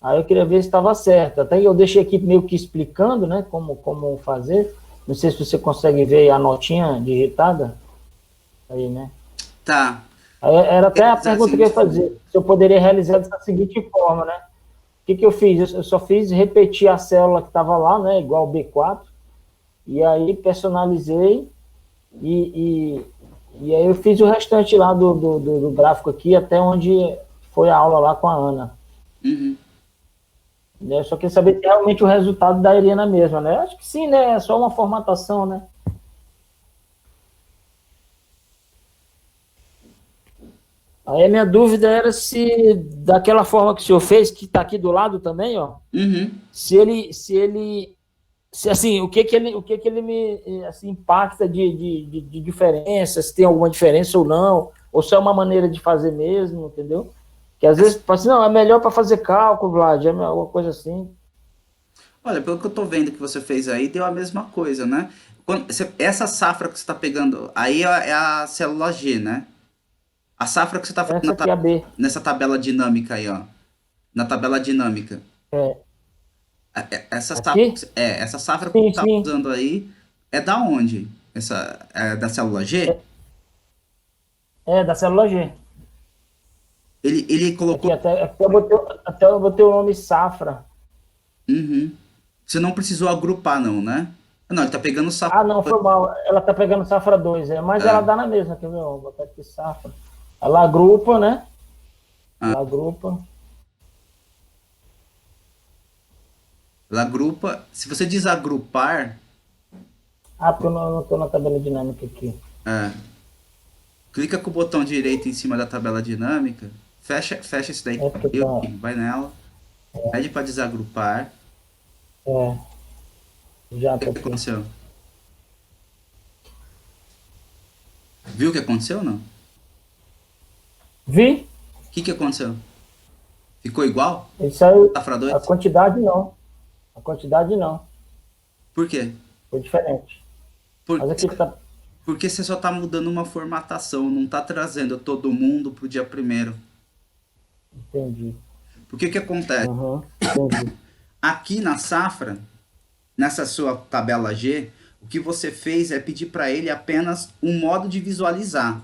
Speaker 2: Aí eu queria ver se estava certo. Até eu deixei aqui meio que explicando, né, como fazer. Não sei se você consegue ver a notinha digitada. Aí, né?
Speaker 1: Tá.
Speaker 2: Aí era até a pergunta que eu ia
Speaker 1: Assim,
Speaker 2: fazer. Se eu poderia realizar dessa seguinte forma, né? O que eu fiz? Eu só fiz repetir a célula que estava lá, né? Igual B4. E aí personalizei e aí eu fiz o restante lá do gráfico aqui, até onde foi a aula lá com a Ana.
Speaker 1: Uhum.
Speaker 2: Né? Eu só queria saber se realmente o resultado daria na mesma, né? Acho que sim, né? É só uma formatação, né? Aí a minha dúvida era se, daquela forma que o senhor fez, que está aqui do lado também, ó,
Speaker 1: Uhum.
Speaker 2: se assim, o que ele me assim, impacta de diferença, se tem alguma diferença ou se é uma maneira de fazer mesmo, entendeu? Que às vezes fala assim, não, é melhor para fazer cálculo, Vlad, é alguma coisa assim.
Speaker 1: Olha, pelo que eu tô vendo que você fez aí, deu a mesma coisa, né? Essa safra que você está pegando aí é a célula G, né? A safra que você está fazendo
Speaker 2: Essa aqui é a B.
Speaker 1: nessa tabela dinâmica aí, ó. Na tabela dinâmica.
Speaker 2: É,
Speaker 1: Essa safra,
Speaker 2: aqui?
Speaker 1: essa safra que você
Speaker 2: Sim,
Speaker 1: está
Speaker 2: sim.
Speaker 1: usando aí é da onde? Essa é da célula G?
Speaker 2: É da célula G.
Speaker 1: Ele colocou.
Speaker 2: Até eu botei o nome Safra.
Speaker 1: Uhum. Você não precisou agrupar, não, né? Não, ele tá pegando safra.
Speaker 2: Ah, não, foi mal. Ela tá pegando Safra 2, mas ela
Speaker 1: É,
Speaker 2: dá na mesma, quer ver? Vou botar aqui Safra. Ela agrupa, né? Ela agrupa.
Speaker 1: ela agrupa. Se você desagrupar,
Speaker 2: Ah, porque eu não tô na tabela dinâmica aqui.
Speaker 1: é, clica com o botão direito em cima da tabela dinâmica, fecha esse daí,
Speaker 2: É porque tá.
Speaker 1: vai nela. Pede para desagrupar.
Speaker 2: É, já
Speaker 1: O
Speaker 2: tá
Speaker 1: que
Speaker 2: aqui.
Speaker 1: aconteceu? Viu o que aconteceu ou não? O
Speaker 2: Vi,
Speaker 1: que aconteceu? Ficou igual?
Speaker 2: ele saiu,
Speaker 1: Safra
Speaker 2: a
Speaker 1: 2?
Speaker 2: quantidade não, a quantidade não,
Speaker 1: Por quê?
Speaker 2: foi diferente. Mas
Speaker 1: Porque,
Speaker 2: aqui tá,
Speaker 1: porque você só tá mudando uma formatação, não tá trazendo todo mundo pro dia primeiro.
Speaker 2: entendi.
Speaker 1: Porque o que acontece?
Speaker 2: Uhum, entendi,
Speaker 1: Aqui na safra, nessa sua tabela G, o que você fez é pedir para ele apenas um modo de visualizar.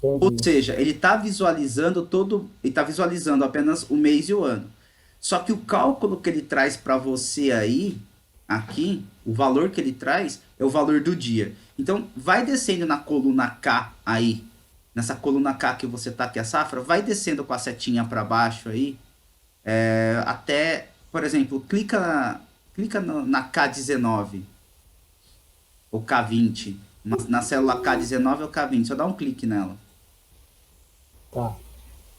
Speaker 1: Ou
Speaker 2: entendi.
Speaker 1: seja, ele está visualizando apenas o mês e o ano. Só que o cálculo que ele traz para você aí, aqui, o valor que ele traz é o valor do dia. Então, vai descendo na coluna K aí, nessa coluna K que você tá aqui a safra, vai descendo com a setinha para baixo aí, até, por exemplo, clica na K19 ou K20, na célula K19 ou K20, só dá um clique nela.
Speaker 2: Tá,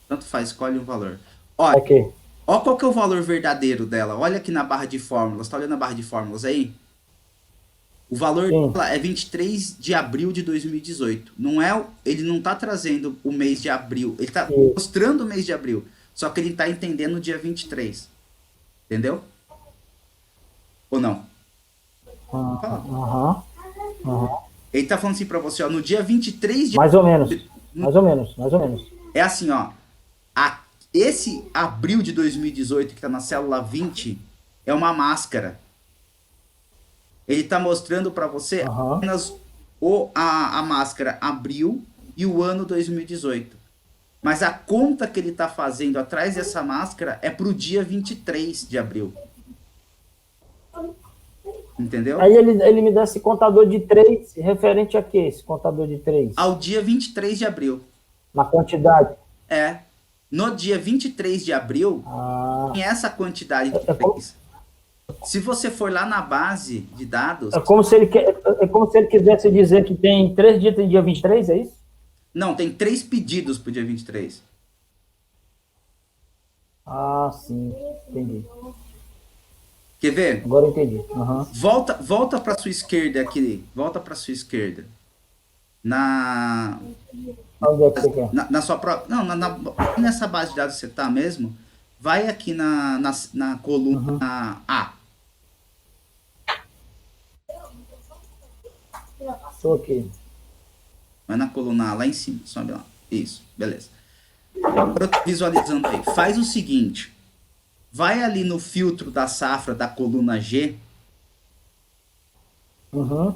Speaker 1: Tanto faz, escolhe um valor. Olha,
Speaker 2: ok.
Speaker 1: ó qual que é o valor verdadeiro dela. Olha aqui na barra de fórmulas. Tá olhando a barra de fórmulas aí? O valor
Speaker 2: Sim,
Speaker 1: dela é 23 de abril de 2018. Não é, ele não tá trazendo o mês de abril. Ele tá
Speaker 2: isso.
Speaker 1: mostrando o mês de abril. Só que ele tá entendendo o dia 23. Entendeu? Ou não? Fala.
Speaker 2: Aham, aham.
Speaker 1: Ele tá falando assim pra você, ó, no dia 23 de
Speaker 2: Mais ou menos,
Speaker 1: abril.
Speaker 2: mais ou menos, mais ou menos.
Speaker 1: É assim, ó. a- Esse abril de 2018 que tá na célula 20 é uma máscara. Ele está mostrando para você
Speaker 2: Aham,
Speaker 1: apenas a máscara abril e o ano 2018. Mas a conta que ele está fazendo atrás dessa máscara é para o dia 23 de abril. Entendeu?
Speaker 2: aí ele me dá esse contador de três, referente a quê? Esse contador de três?
Speaker 1: Ao dia 23 de abril.
Speaker 2: Na quantidade.
Speaker 1: É. No dia 23 de abril,
Speaker 2: Ah,
Speaker 1: tem essa quantidade de
Speaker 2: é como,
Speaker 1: 3. Se você for lá na base de dados,
Speaker 2: é como se ele, é como se ele quisesse dizer que tem 3 dias, tem dia 23, é isso?
Speaker 1: não, tem 3 pedidos para o dia 23.
Speaker 2: Ah, sim, entendi.
Speaker 1: Quer ver?
Speaker 2: Agora eu entendi. Aham.
Speaker 1: Volta para sua esquerda aqui. Volta para sua esquerda. Na,
Speaker 2: Onde é que você quer?
Speaker 1: na sua própria. Não, nessa base de dados que você está mesmo. Vai aqui na coluna
Speaker 2: Uhum.
Speaker 1: A.
Speaker 2: Estou aqui.
Speaker 1: Vai na coluna A lá em cima. Sobe lá. Isso, beleza. Agora eu tô visualizando aí. Faz o seguinte. Vai ali no filtro da safra da coluna G.
Speaker 2: Uhum.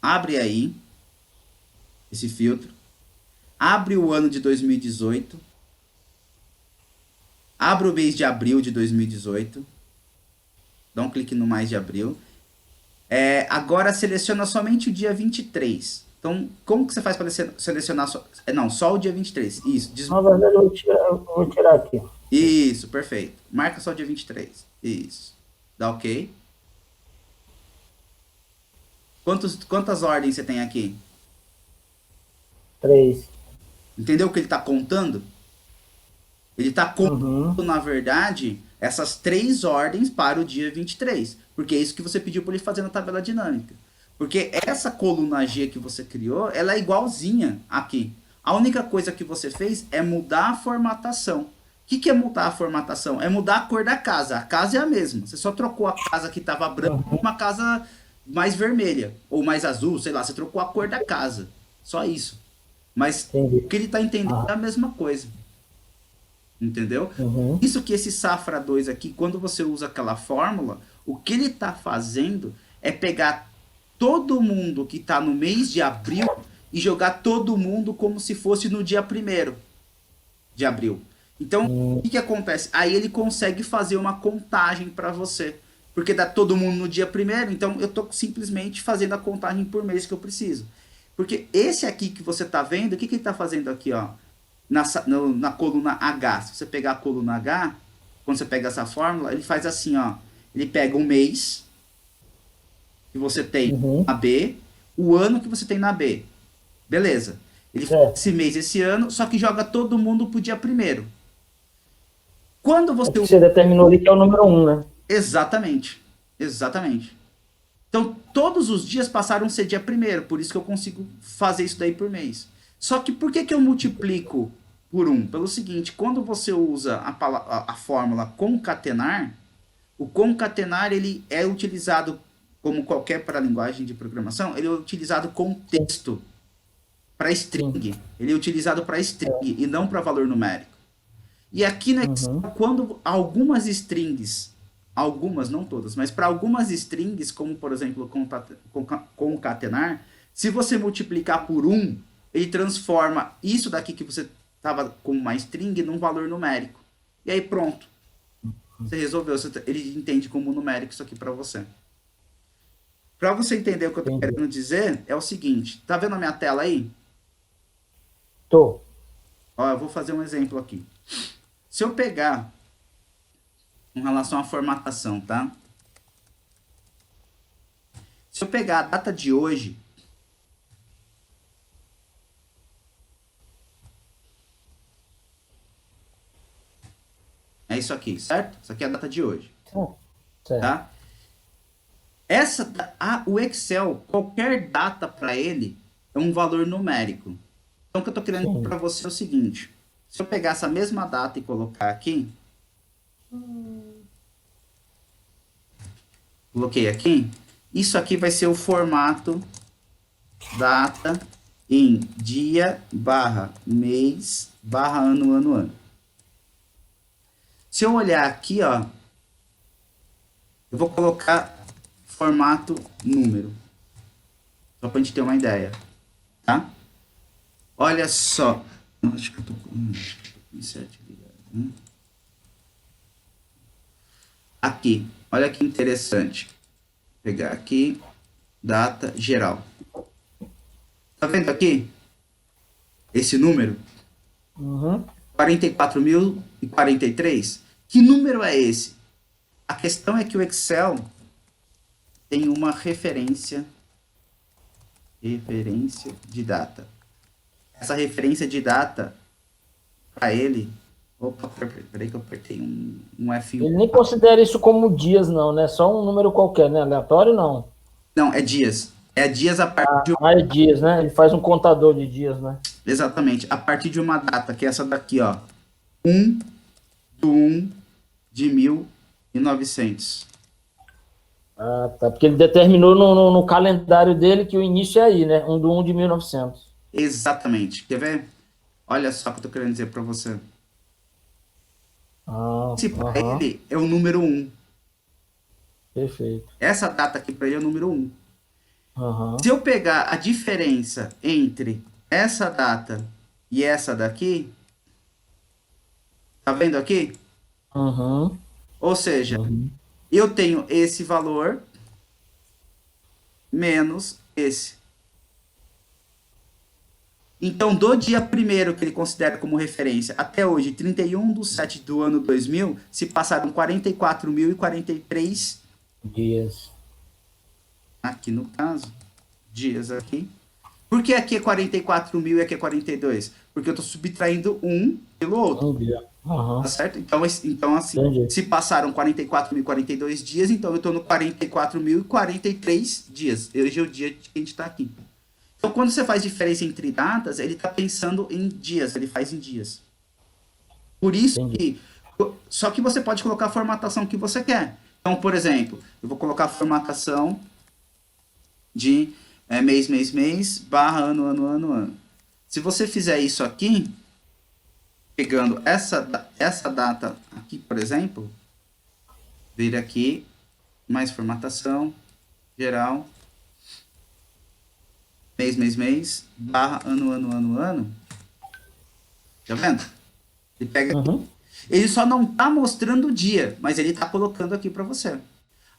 Speaker 1: Abre aí esse filtro. Abre o ano de 2018. Abre o mês de abril de 2018. Dá um clique no mais de abril. Agora seleciona somente o dia 23. Então, como que você faz para selecionar não, só o dia 23? Isso,
Speaker 2: Na verdade, eu vou tirar aqui.
Speaker 1: isso, perfeito. Marca só o dia 23. Isso. Dá ok. Quantas ordens você tem aqui?
Speaker 2: 3.
Speaker 1: Entendeu o que ele está contando? Ele está
Speaker 2: Uhum.
Speaker 1: contando, na verdade, essas 3 ordens para o dia 23. Porque é isso que você pediu para ele fazer na tabela dinâmica. Porque essa coluna G que você criou, ela é igualzinha aqui. A única coisa que você fez é mudar a formatação. O que é mudar a formatação? É mudar a cor da casa. A casa é a mesma. Você só trocou a casa que estava branca por uma casa mais vermelha. Ou mais azul, sei lá. Você trocou a cor da casa. Só isso. Mas
Speaker 2: Entendi.
Speaker 1: o que ele está entendendo
Speaker 2: Ah,
Speaker 1: é a mesma coisa. Entendeu?
Speaker 2: uhum.
Speaker 1: Isso que esse Safra 2 aqui, quando você usa aquela fórmula, o que ele está fazendo é pegar todo mundo que está no mês de abril e jogar todo mundo como se fosse no dia 1º de abril. Então, o que acontece? Aí ele consegue fazer uma contagem para você. Porque dá todo mundo no dia 1º, então eu estou simplesmente fazendo a contagem por mês que eu preciso. Porque esse aqui que você está vendo, o que ele está fazendo aqui, ó? Na coluna H. Se você pegar a coluna H, quando você pega essa fórmula, ele faz assim, ó. Ele pega o mês que você tem
Speaker 2: Uhum.
Speaker 1: na B, o ano que você tem na B. Beleza. Ele faz
Speaker 2: Certo.
Speaker 1: esse mês, esse ano, só que joga todo mundo pro dia 1º. Quando
Speaker 2: É
Speaker 1: você...
Speaker 2: porque você determinou ali que é o número um, né?
Speaker 1: Exatamente, exatamente. Então, todos os dias passaram a ser dia primeiro, por isso que eu consigo fazer isso daí por mês. Só que por que, que eu multiplico por um? Pelo seguinte, quando você usa a fórmula concatenar, o concatenar ele é utilizado, como qualquer para linguagem de programação, ele é utilizado com
Speaker 2: Sim,
Speaker 1: texto, para
Speaker 2: sim.
Speaker 1: string. Ele é utilizado para string e não para valor numérico. E aqui no Excel,
Speaker 2: Uhum.
Speaker 1: quando algumas strings, algumas, não todas, mas para algumas strings, como por exemplo concatenar, se você multiplicar por um, ele transforma isso daqui que você estava com uma string num valor numérico. E aí pronto, você resolveu, ele entende como numérico isso aqui para você. Para você entender o que eu estou
Speaker 2: Entendi.
Speaker 1: querendo dizer, é o seguinte, tá vendo a minha tela aí?
Speaker 2: Tô.
Speaker 1: Ó, eu vou fazer um exemplo aqui. Se eu pegar com relação à formatação, tá? Se eu pegar a data de hoje, é isso aqui, certo? Isso aqui é a data de hoje,
Speaker 2: Certo.
Speaker 1: tá? O Excel, qualquer data para ele é um valor numérico. Então, o que eu estou querendo dizer
Speaker 2: Sim.
Speaker 1: para você é o seguinte: se eu pegar essa mesma data e colocar aqui, coloquei aqui, isso aqui vai ser o formato data em dia barra mês barra ano, ano, ano. Se eu olhar aqui, ó, eu vou colocar formato número, só para a gente ter uma ideia, tá? Olha só, acho que eu tô com insert ligado, né? Aqui, olha que interessante. Vou pegar aqui, data geral. Tá vendo aqui? Esse número?
Speaker 2: Uhum.
Speaker 1: 44.043. Que número é esse? A questão é que o Excel tem uma referência de data. Essa referência de data, para ele... Opa, peraí que eu apertei um F1.
Speaker 2: Ele nem considera isso como dias, não, né? Só um número qualquer, né? Aleatório, não.
Speaker 1: Não, é dias. É dias a partir de...
Speaker 2: Ah, é dias, né? Ele faz um contador de dias, né?
Speaker 1: Exatamente, a partir de uma data, que é essa daqui, ó. 1/1/1900.
Speaker 2: Ah, tá. Porque ele determinou no calendário dele que o início é aí, né? 1 de 1900.
Speaker 1: Exatamente. Quer ver? Olha só o que eu tô querendo dizer para você.
Speaker 2: Ah,
Speaker 1: Esse para
Speaker 2: aham.
Speaker 1: ele é o número 1.
Speaker 2: Perfeito.
Speaker 1: Essa data aqui para ele é o número 1. Se
Speaker 2: Aham.
Speaker 1: eu pegar a diferença entre essa data e essa daqui, tá vendo aqui?
Speaker 2: Uhum.
Speaker 1: Ou seja,
Speaker 2: Uhum.
Speaker 1: eu tenho esse valor menos esse. Então, do dia primeiro que ele considera como referência até hoje, 31/7 do ano 2000, se passaram 44.043,
Speaker 2: Dias.
Speaker 1: aqui no caso, dias aqui. Por que aqui é 44.000 e aqui é 42? Porque eu estou subtraindo um pelo outro,
Speaker 2: Um dia.
Speaker 1: tá
Speaker 2: Aham.
Speaker 1: certo? Então assim,
Speaker 2: Entendi.
Speaker 1: se passaram 44.042 dias, então eu estou no 44.043 dias. Hoje é o dia que a gente está aqui. Então, quando você faz diferença entre datas, ele está pensando em dias, ele faz em dias. Por isso
Speaker 2: Entendi.
Speaker 1: que. Só que você pode colocar a formatação que você quer. Então, por exemplo, eu vou colocar a formatação de mês, mês, mês, barra ano, ano, ano, ano. Se você fizer isso aqui, pegando essa data aqui, por exemplo, vir aqui, mais formatação, geral, mês, mês, mês, barra ano, ano, ano, ano. Tá vendo? Ele pega aqui.
Speaker 2: Uhum.
Speaker 1: Ele só não tá mostrando o dia, mas ele tá colocando aqui para você.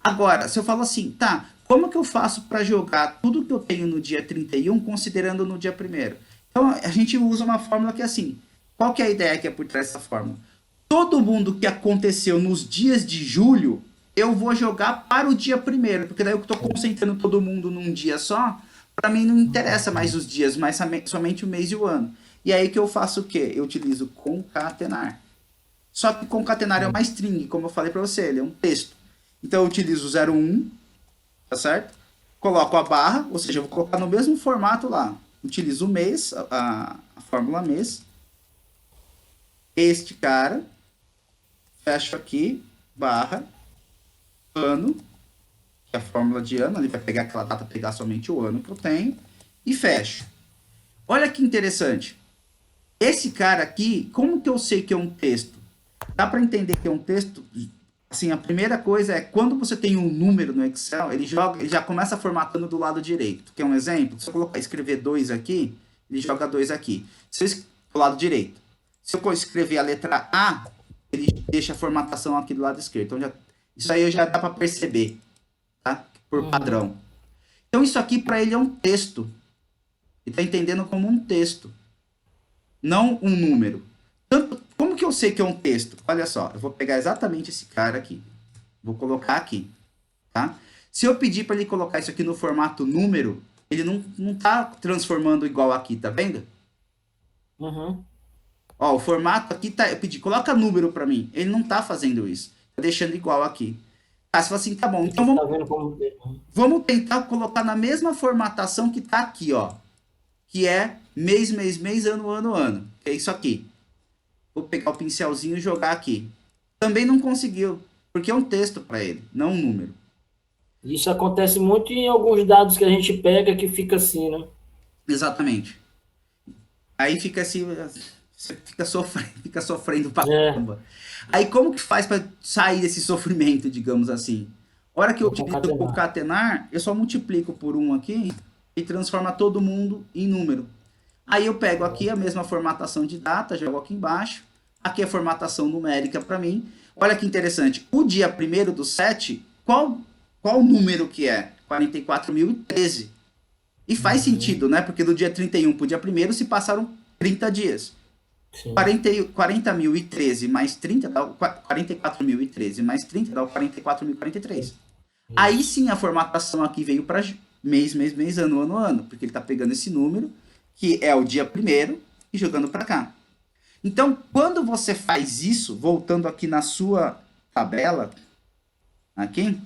Speaker 1: Agora, se eu falo assim, tá, como que eu faço para jogar tudo que eu tenho no dia 31 considerando no dia primeiro? Então, a gente usa uma fórmula que é assim. Qual que é a ideia que é por trás dessa fórmula? Todo mundo que aconteceu nos dias de julho, eu vou jogar para o dia primeiro, porque daí eu estou concentrando todo mundo num dia só, para mim não interessa mais os dias, mas somente o mês e o ano. E aí que eu faço o quê? Eu utilizo concatenar. Só que concatenar é uma string, como eu falei para você, ele é um texto. Então eu utilizo o 01, tá certo? Coloco a barra, ou seja, eu vou colocar no mesmo formato lá. Utilizo o mês, a fórmula mês. Este cara, fecho aqui, barra, ano, que é a fórmula de ano, ele vai pegar aquela data, pegar somente o ano que eu tenho, e fecho. Olha que interessante. Esse cara aqui, como que eu sei que é um texto? Dá para entender que é um texto. Assim, a primeira coisa é quando você tem um número no Excel, ele já começa formatando do lado direito. Quer um exemplo? Se eu colocar escrever 2 aqui, ele joga 2 aqui. Se eu do lado direito. Se eu escrever a letra A, ele deixa a formatação aqui do lado esquerdo. Então isso aí já dá para perceber, tá? Por padrão. Então isso aqui para ele é um texto. Ele está entendendo como um texto, não um número. Como que eu sei que é um texto? Olha só, eu vou pegar exatamente esse cara aqui. Vou colocar aqui, tá? Se eu pedir para ele colocar isso aqui no formato número, ele não tá transformando igual aqui, tá vendo?
Speaker 2: Uhum.
Speaker 1: Ó, o formato aqui tá... Eu pedi, coloca número para mim. Ele não tá fazendo isso. Tá deixando igual aqui. Ah, você fala assim, tá bom. Então
Speaker 2: Tá vendo como...
Speaker 1: vamos tentar colocar na mesma formatação que tá aqui, ó. Que é mês, mês, mês, ano, ano, ano. É isso aqui. Vou pegar o pincelzinho e jogar aqui. Também não conseguiu, porque é um texto para ele, não um número.
Speaker 2: Isso acontece muito em alguns dados que a gente pega que fica assim, né?
Speaker 1: Exatamente. Aí fica assim, você fica sofrendo pra
Speaker 2: É,
Speaker 1: caramba. Aí como que faz para sair desse sofrimento, digamos assim? A hora que eu
Speaker 2: vou
Speaker 1: utilizo o
Speaker 2: concatenar.
Speaker 1: concatenar, eu só multiplico por 1 aqui e transforma todo mundo em número. Aí eu pego aqui a mesma formatação de data, jogo aqui embaixo. Aqui é a formatação numérica para mim. Olha que interessante. O dia 1º do 7, qual número que é? 44.013. E faz sentido, né? Porque do dia 31 para o dia 1º se passaram 30 dias.
Speaker 2: Sim.
Speaker 1: 40.013 mais 30 dá 44.013 mais 30 dá 44.043. Aí sim a formatação aqui veio para mês, mês, mês, ano, ano, ano. Porque ele está pegando esse número, que é o dia 1º, e jogando para cá. Então, quando você faz isso, voltando aqui na sua tabela, aqui,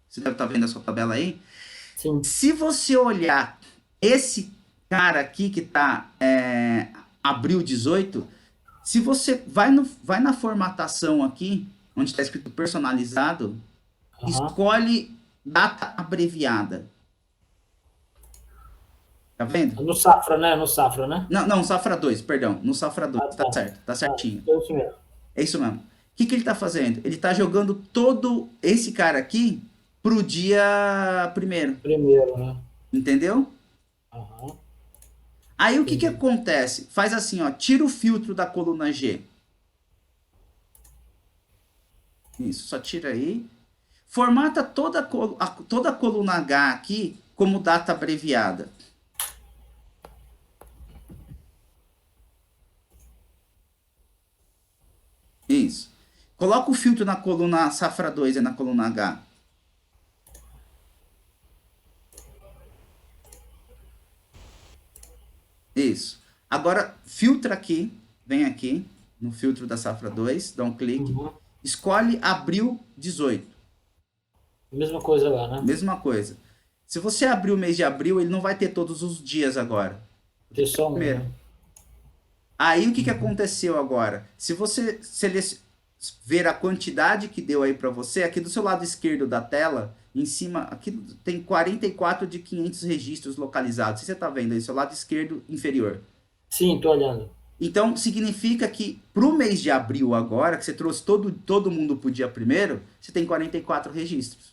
Speaker 1: você deve estar vendo a sua tabela aí.
Speaker 2: Sim.
Speaker 1: Se você olhar esse cara aqui que está abril 18, se você vai na formatação aqui, onde está escrito personalizado, escolhe data abreviada. Tá vendo?
Speaker 2: No Safra, né? No Safra, né?
Speaker 1: Não, Safra 2, perdão. No Safra 2, tá certo, tá certinho.
Speaker 2: É isso mesmo.
Speaker 1: É isso mesmo. O que ele tá fazendo? Ele tá jogando todo esse cara aqui pro dia 1º.
Speaker 2: Primeiro, né?
Speaker 1: Entendeu?
Speaker 2: Aham.
Speaker 1: Aí o que acontece? Faz assim, ó, tira o filtro da coluna G. Isso, só tira aí. Formata toda a coluna H aqui como data abreviada. Isso. Coloca o filtro na coluna Safra 2 e na coluna H. Isso. Agora, filtra aqui, vem aqui, no filtro da Safra 2, dá um clique, escolhe abril 18.
Speaker 2: Mesma coisa lá, né?
Speaker 1: Mesma coisa. Se você abrir o mês de abril, ele não vai ter todos os dias agora.
Speaker 2: Tem só um,
Speaker 1: Primeiro.
Speaker 2: né?
Speaker 1: Aí o que aconteceu agora? Se você ver a quantidade que deu aí para você, aqui do seu lado esquerdo da tela, em cima, aqui tem 44 de 500 registros localizados. Você está vendo aí, seu lado esquerdo inferior.
Speaker 2: Sim, tô olhando.
Speaker 1: Então, significa que para o mês de abril agora, que você trouxe todo mundo para o dia 1º, você tem 44 registros.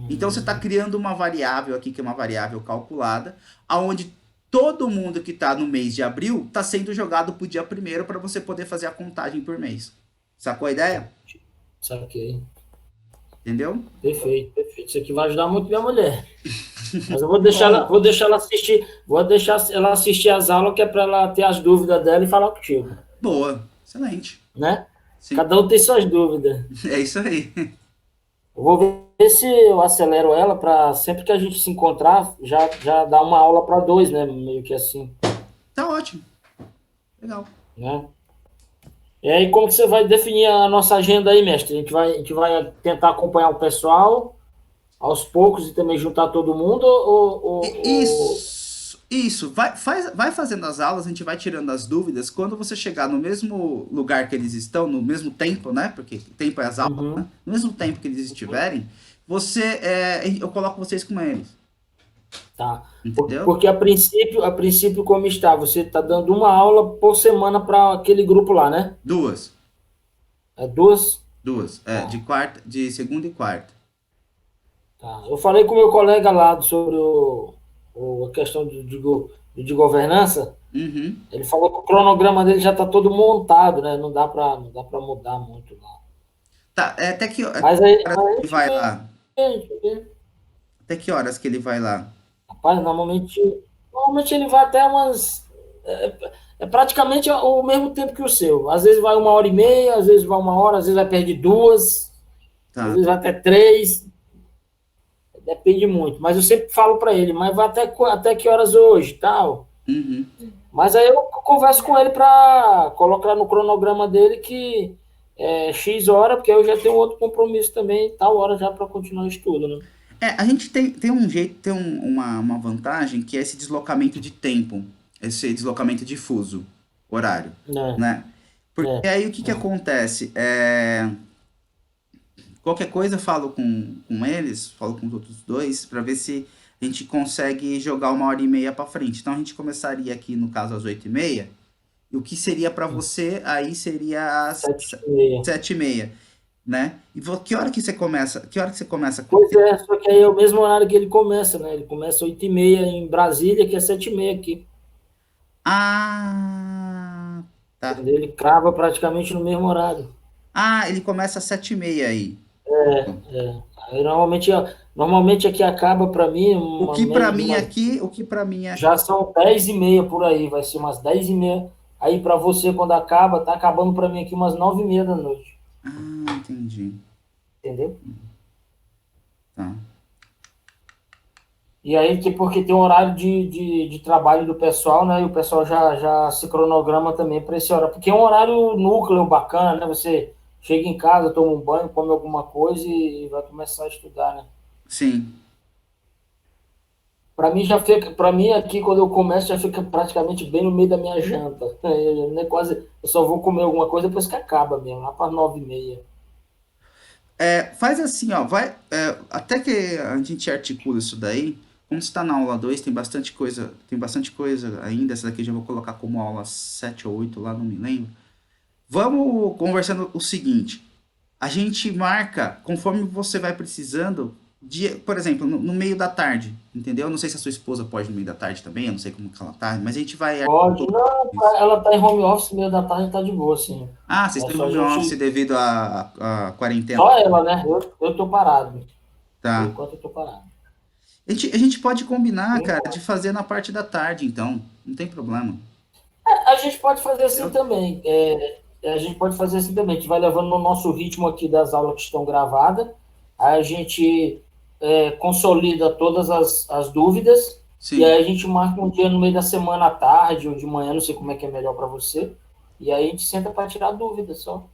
Speaker 1: Então, você está criando uma variável aqui, que é uma variável calculada, aonde todo mundo que está no mês de abril está sendo jogado para o dia 1º para você poder fazer a contagem por mês. Sacou a ideia?
Speaker 2: Saquei.
Speaker 1: Entendeu?
Speaker 2: Perfeito, perfeito. Isso aqui vai ajudar muito minha mulher. Mas eu vou deixar ela assistir, vou deixar ela assistir as aulas, que é para ela ter as dúvidas dela e falar contigo.
Speaker 1: Boa, excelente.
Speaker 2: Né?
Speaker 1: Sim.
Speaker 2: Cada um tem suas dúvidas.
Speaker 1: É isso aí.
Speaker 2: Eu vou ver se eu acelero ela para sempre que a gente se encontrar, já dar uma aula para 2, né? Meio que assim.
Speaker 1: Tá ótimo. Legal.
Speaker 2: Né? E aí, como que você vai definir a nossa agenda aí, mestre? A gente vai tentar acompanhar o pessoal aos poucos e também juntar todo mundo,
Speaker 1: Isso. Vai fazendo as aulas, a gente vai tirando as dúvidas. Quando você chegar no mesmo lugar que eles estão, no mesmo tempo, né? Porque tempo é as aulas, né?
Speaker 2: Uhum.
Speaker 1: No mesmo tempo que eles estiverem, eu coloco vocês com eles,
Speaker 2: Tá.
Speaker 1: entendeu?
Speaker 2: Porque a princípio, como está? Você está dando uma aula por semana para aquele grupo lá, né?
Speaker 1: Duas.
Speaker 2: É duas?
Speaker 1: Duas. É,
Speaker 2: Tá,
Speaker 1: de segunda e quarta.
Speaker 2: tá. Eu falei com o meu colega lá sobre a questão de governança.
Speaker 1: Uhum.
Speaker 2: Ele falou que o cronograma dele já está todo montado, né? Não dá para mudar muito lá.
Speaker 1: Tá, até que
Speaker 2: Mas aí
Speaker 1: horas
Speaker 2: a
Speaker 1: ele
Speaker 2: gente
Speaker 1: vai
Speaker 2: vê,
Speaker 1: lá?
Speaker 2: a gente vê.
Speaker 1: Até que horas que ele vai lá?
Speaker 2: Rapaz, normalmente ele vai até umas. É praticamente o mesmo tempo que o seu. Às vezes vai 1h30, às vezes vai 1 hora, às vezes vai perder duas, às
Speaker 1: Tá.
Speaker 2: vezes vai até três. Depende muito. Mas eu sempre falo para ele, mas vai até que horas hoje, tal.
Speaker 1: Uhum.
Speaker 2: Mas aí eu converso com ele para colocar no cronograma dele que é X hora, porque aí eu já tenho outro compromisso também, tal hora já para continuar o estudo, né?
Speaker 1: A gente tem um jeito, uma vantagem que é esse deslocamento de tempo, esse deslocamento difuso, horário,
Speaker 2: É,
Speaker 1: né? Porque
Speaker 2: é.
Speaker 1: aí o que que acontece? Qualquer coisa eu falo com eles, falo com os outros dois, para ver se a gente consegue jogar 1h30 para frente. Então a gente começaria aqui, no caso, às 8h30, e o que seria para você aí seria às
Speaker 2: 7h30.
Speaker 1: 7h30, né? Que hora que você começa? Que hora que você começa com
Speaker 2: Pois
Speaker 1: ele?
Speaker 2: é, só que aí é o mesmo horário que ele começa, né? Ele começa 8h30 em Brasília, que é 7h30 aqui.
Speaker 1: Ah, tá.
Speaker 2: Entendeu? Ele crava praticamente no mesmo horário.
Speaker 1: Ah, ele começa às 7h30 aí.
Speaker 2: Aí normalmente aqui acaba para mim uma média de umas.
Speaker 1: O que para mim é.
Speaker 2: Já são 10h30 por aí, vai ser umas 10h30. Aí para você, quando acaba, tá acabando para mim aqui umas 9h30 da noite.
Speaker 1: Ah, entendi.
Speaker 2: Entendeu?
Speaker 1: Tá.
Speaker 2: E aí, porque tem um horário de trabalho do pessoal, né? E o pessoal já se cronograma também para esse horário. Porque é um horário núcleo bacana, né? Você chega em casa, toma um banho, come alguma coisa e vai começar a estudar, né?
Speaker 1: Sim.
Speaker 2: Para mim já fica, para mim aqui quando eu começo já fica praticamente bem no meio da minha janta. Não é quase, eu só vou comer alguma coisa depois que acaba mesmo, lá para 9h30.
Speaker 1: Faz assim, ó, até que a gente articula isso daí, como está na aula 2 tem bastante coisa ainda, essa daqui eu já vou colocar como aula 7 ou 8 lá, não me lembro. Vamos conversando o seguinte, a gente marca conforme você vai precisando, por exemplo, no meio da tarde, entendeu? Não sei se a sua esposa pode no meio da tarde também, eu não sei como que ela tá, mas a gente vai
Speaker 2: Pode,
Speaker 1: articulando
Speaker 2: não,
Speaker 1: isso.
Speaker 2: ela tá em home office, meio da tarde tá de boa, assim.
Speaker 1: Ah, vocês
Speaker 2: É
Speaker 1: estão em
Speaker 2: só a
Speaker 1: home office
Speaker 2: gente,
Speaker 1: devido à quarentena,
Speaker 2: só ela, né? Eu tô parado. Por
Speaker 1: tá?
Speaker 2: enquanto eu tô parado.
Speaker 1: A gente pode combinar,
Speaker 2: Por
Speaker 1: cara,
Speaker 2: enquanto.
Speaker 1: de fazer na parte da tarde, então. Não tem problema.
Speaker 2: A gente pode fazer assim
Speaker 1: Entendeu?
Speaker 2: também. A gente pode fazer assim também. A gente vai levando no nosso ritmo aqui das aulas que estão gravadas. Aí a gente consolida todas as dúvidas. E
Speaker 1: Sim.
Speaker 2: aí a gente marca um dia no meio da semana à tarde ou de manhã, não sei como é que é melhor para você. E aí a gente senta para tirar dúvidas só.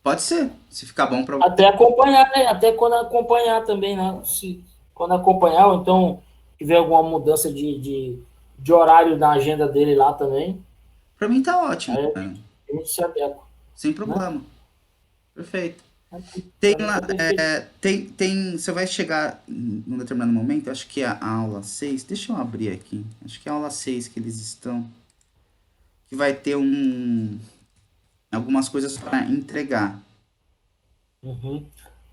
Speaker 1: Pode ser. Se ficar bom pra
Speaker 2: Até
Speaker 1: você.
Speaker 2: acompanhar, né? Até quando acompanhar também, né? Quando acompanhar, ou então tiver alguma mudança de horário na agenda dele lá também,
Speaker 1: Pra mim tá ótimo,
Speaker 2: aí
Speaker 1: cara.
Speaker 2: a gente se adequa,
Speaker 1: Sem
Speaker 2: né?
Speaker 1: problema. Perfeito. Tem
Speaker 2: Para mim
Speaker 1: lá,
Speaker 2: tá perfeito.
Speaker 1: você vai chegar num determinado momento, acho que é a aula 6. Deixa eu abrir aqui. Acho que é a aula 6 que eles estão. Que vai ter algumas coisas para entregar.
Speaker 2: Uhum.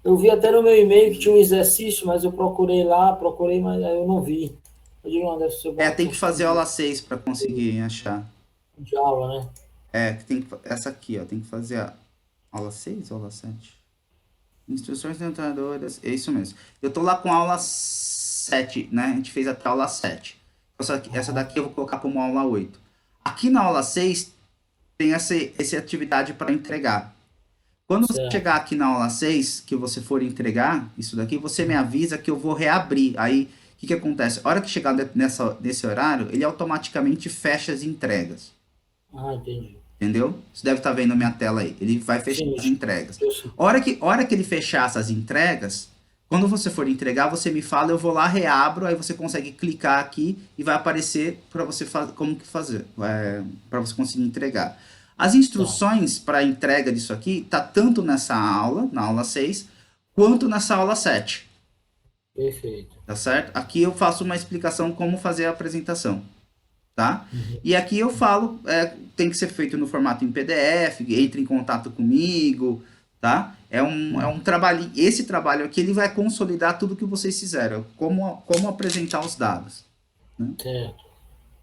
Speaker 2: Eu vi até no meu e-mail que tinha um exercício, mas eu procurei lá, procurei, mas aí eu não vi. Eu digo, não, deve ser alguma
Speaker 1: Tem que
Speaker 2: questão
Speaker 1: fazer a
Speaker 2: de,
Speaker 1: aula 6 para conseguir achar.
Speaker 2: de aula, né?
Speaker 1: Essa aqui, ó, tem que fazer a aula 6 ou aula 7. Instruções tentadoras, é isso mesmo. Eu tô lá com a aula 7, né? A gente fez até a aula 7. Essa daqui eu vou colocar como aula 8. Aqui na aula 6 tem essa atividade para entregar. Quando você
Speaker 2: Certo.
Speaker 1: chegar aqui na aula 6, que você for entregar isso daqui, você me avisa que eu vou reabrir. Aí, o que que acontece? A hora que chegar nesse horário, ele automaticamente fecha as entregas.
Speaker 2: Ah, entendi.
Speaker 1: Entendeu? Você deve estar vendo a minha tela aí. Ele vai fechar
Speaker 2: Sim,
Speaker 1: as entregas.
Speaker 2: eu sei.
Speaker 1: Hora que ele fechar essas entregas, quando você for entregar, você me fala, eu vou lá, reabro, aí você consegue clicar aqui e vai aparecer para você fazer como que fazer, para você conseguir entregar. As
Speaker 2: Tá,
Speaker 1: instruções para entrega disso aqui tá tanto nessa aula, na aula 6, quanto nessa aula 7,
Speaker 2: perfeito.
Speaker 1: tá certo? Aqui eu faço uma explicação como fazer a apresentação, tá?
Speaker 2: Uhum.
Speaker 1: E aqui eu falo, tem que ser feito no formato em PDF, entre em contato comigo, tá? É um trabalho, esse trabalho aqui ele vai consolidar tudo que vocês fizeram, como apresentar os dados, né?
Speaker 2: Certo.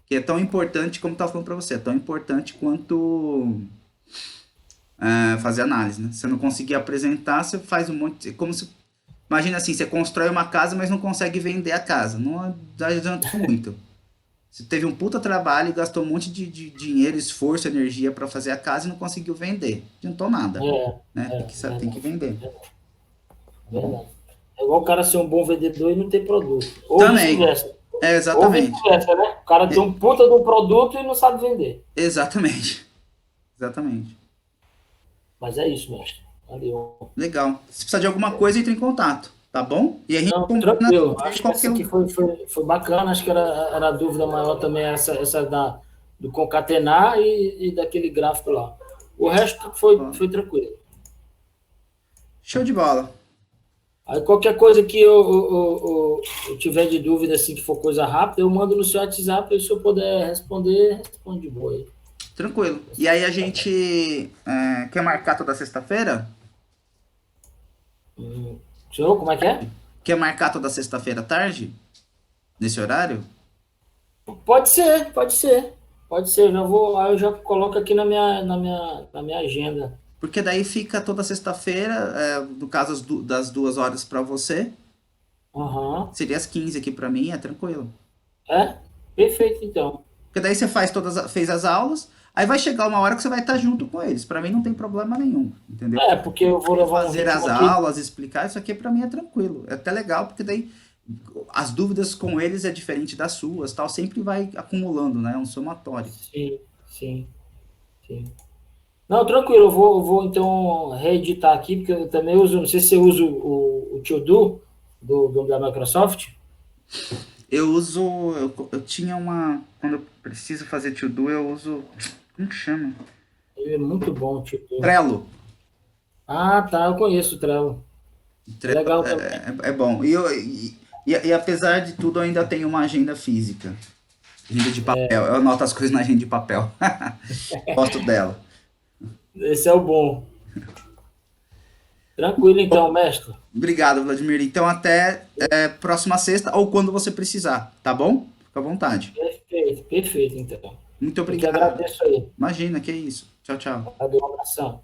Speaker 1: Que é tão importante, como eu estava falando para você, é tão importante quanto fazer análise, né? Se você não conseguir apresentar, você faz um monte, como se, imagina assim, você constrói uma casa, mas não consegue vender a casa, não adianta muito. Você teve um puta trabalho e gastou um monte de dinheiro, esforço, energia para fazer a casa e não conseguiu vender. Não adiantou nada, né? Tem que
Speaker 2: Verdade,
Speaker 1: vender.
Speaker 2: verdade. É igual o cara ser um bom vendedor e não ter produto. Ou
Speaker 1: Também.
Speaker 2: vice-versa. Ou
Speaker 1: Exatamente.
Speaker 2: vice-versa, né? O cara tem um puta de um produto e não sabe vender.
Speaker 1: Exatamente. Exatamente.
Speaker 2: Mas é isso, mestre. Valeu.
Speaker 1: Legal. Se precisar de alguma coisa, entre em contato, tá bom? E a gente
Speaker 2: Não,
Speaker 1: combina
Speaker 2: tranquilo.
Speaker 1: ver
Speaker 2: Acho que
Speaker 1: qual que
Speaker 2: essa
Speaker 1: é
Speaker 2: aqui
Speaker 1: o...
Speaker 2: foi bacana. Acho que era a dúvida maior também, essa do concatenar e daquele gráfico lá. O resto foi tranquilo.
Speaker 1: Show de bola.
Speaker 2: Aí qualquer coisa que eu tiver de dúvida, assim, que for coisa rápida, eu mando no seu WhatsApp e se eu puder responder, responde de boa aí.
Speaker 1: Tranquilo. E aí a gente quer marcar toda sexta-feira?
Speaker 2: Show? Como é que é?
Speaker 1: Quer marcar toda sexta-feira à tarde? Nesse horário?
Speaker 2: Pode ser, pode ser. Pode ser, aí eu já coloco aqui na minha agenda.
Speaker 1: Porque daí fica toda sexta-feira, no caso das 2 horas para você,
Speaker 2: Aham.
Speaker 1: seria as 15 aqui para mim, é tranquilo.
Speaker 2: É? Perfeito, então.
Speaker 1: Porque daí você fez as aulas, aí vai chegar uma hora que você vai estar junto com eles. Para mim não tem problema nenhum, entendeu?
Speaker 2: É, porque eu vou levar um
Speaker 1: Fazer
Speaker 2: ritmo
Speaker 1: as
Speaker 2: aqui.
Speaker 1: aulas, explicar, isso aqui para mim é tranquilo. É até legal, porque daí as dúvidas com eles é diferente das suas, tal, sempre vai acumulando, né? É um somatório.
Speaker 2: Sim, sim, sim. Não, tranquilo, eu vou então reeditar aqui, porque eu também uso, não sei se você usa o To-Do da Microsoft.
Speaker 1: Eu uso, eu tinha quando eu preciso fazer to-do, eu uso, como que chama?
Speaker 2: Ele é muito bom, o To-Do.
Speaker 1: Trello.
Speaker 2: Ah, tá, eu conheço o Trello. É
Speaker 1: Trello
Speaker 2: legal também.
Speaker 1: é bom. E apesar de tudo, eu ainda tenho uma agenda física. Agenda de papel. Eu anoto as coisas na agenda de papel. Gosto dela.
Speaker 2: Esse é o bom. Tranquilo então, mestre.
Speaker 1: Obrigado, Vladimir. Então, até próxima sexta ou quando você precisar, tá bom? Fica à vontade.
Speaker 2: Perfeito, perfeito então.
Speaker 1: Muito
Speaker 2: Eu que
Speaker 1: obrigado.
Speaker 2: agradeço aí.
Speaker 1: Imagina, que isso. Tchau, tchau.
Speaker 2: Valeu, um abração.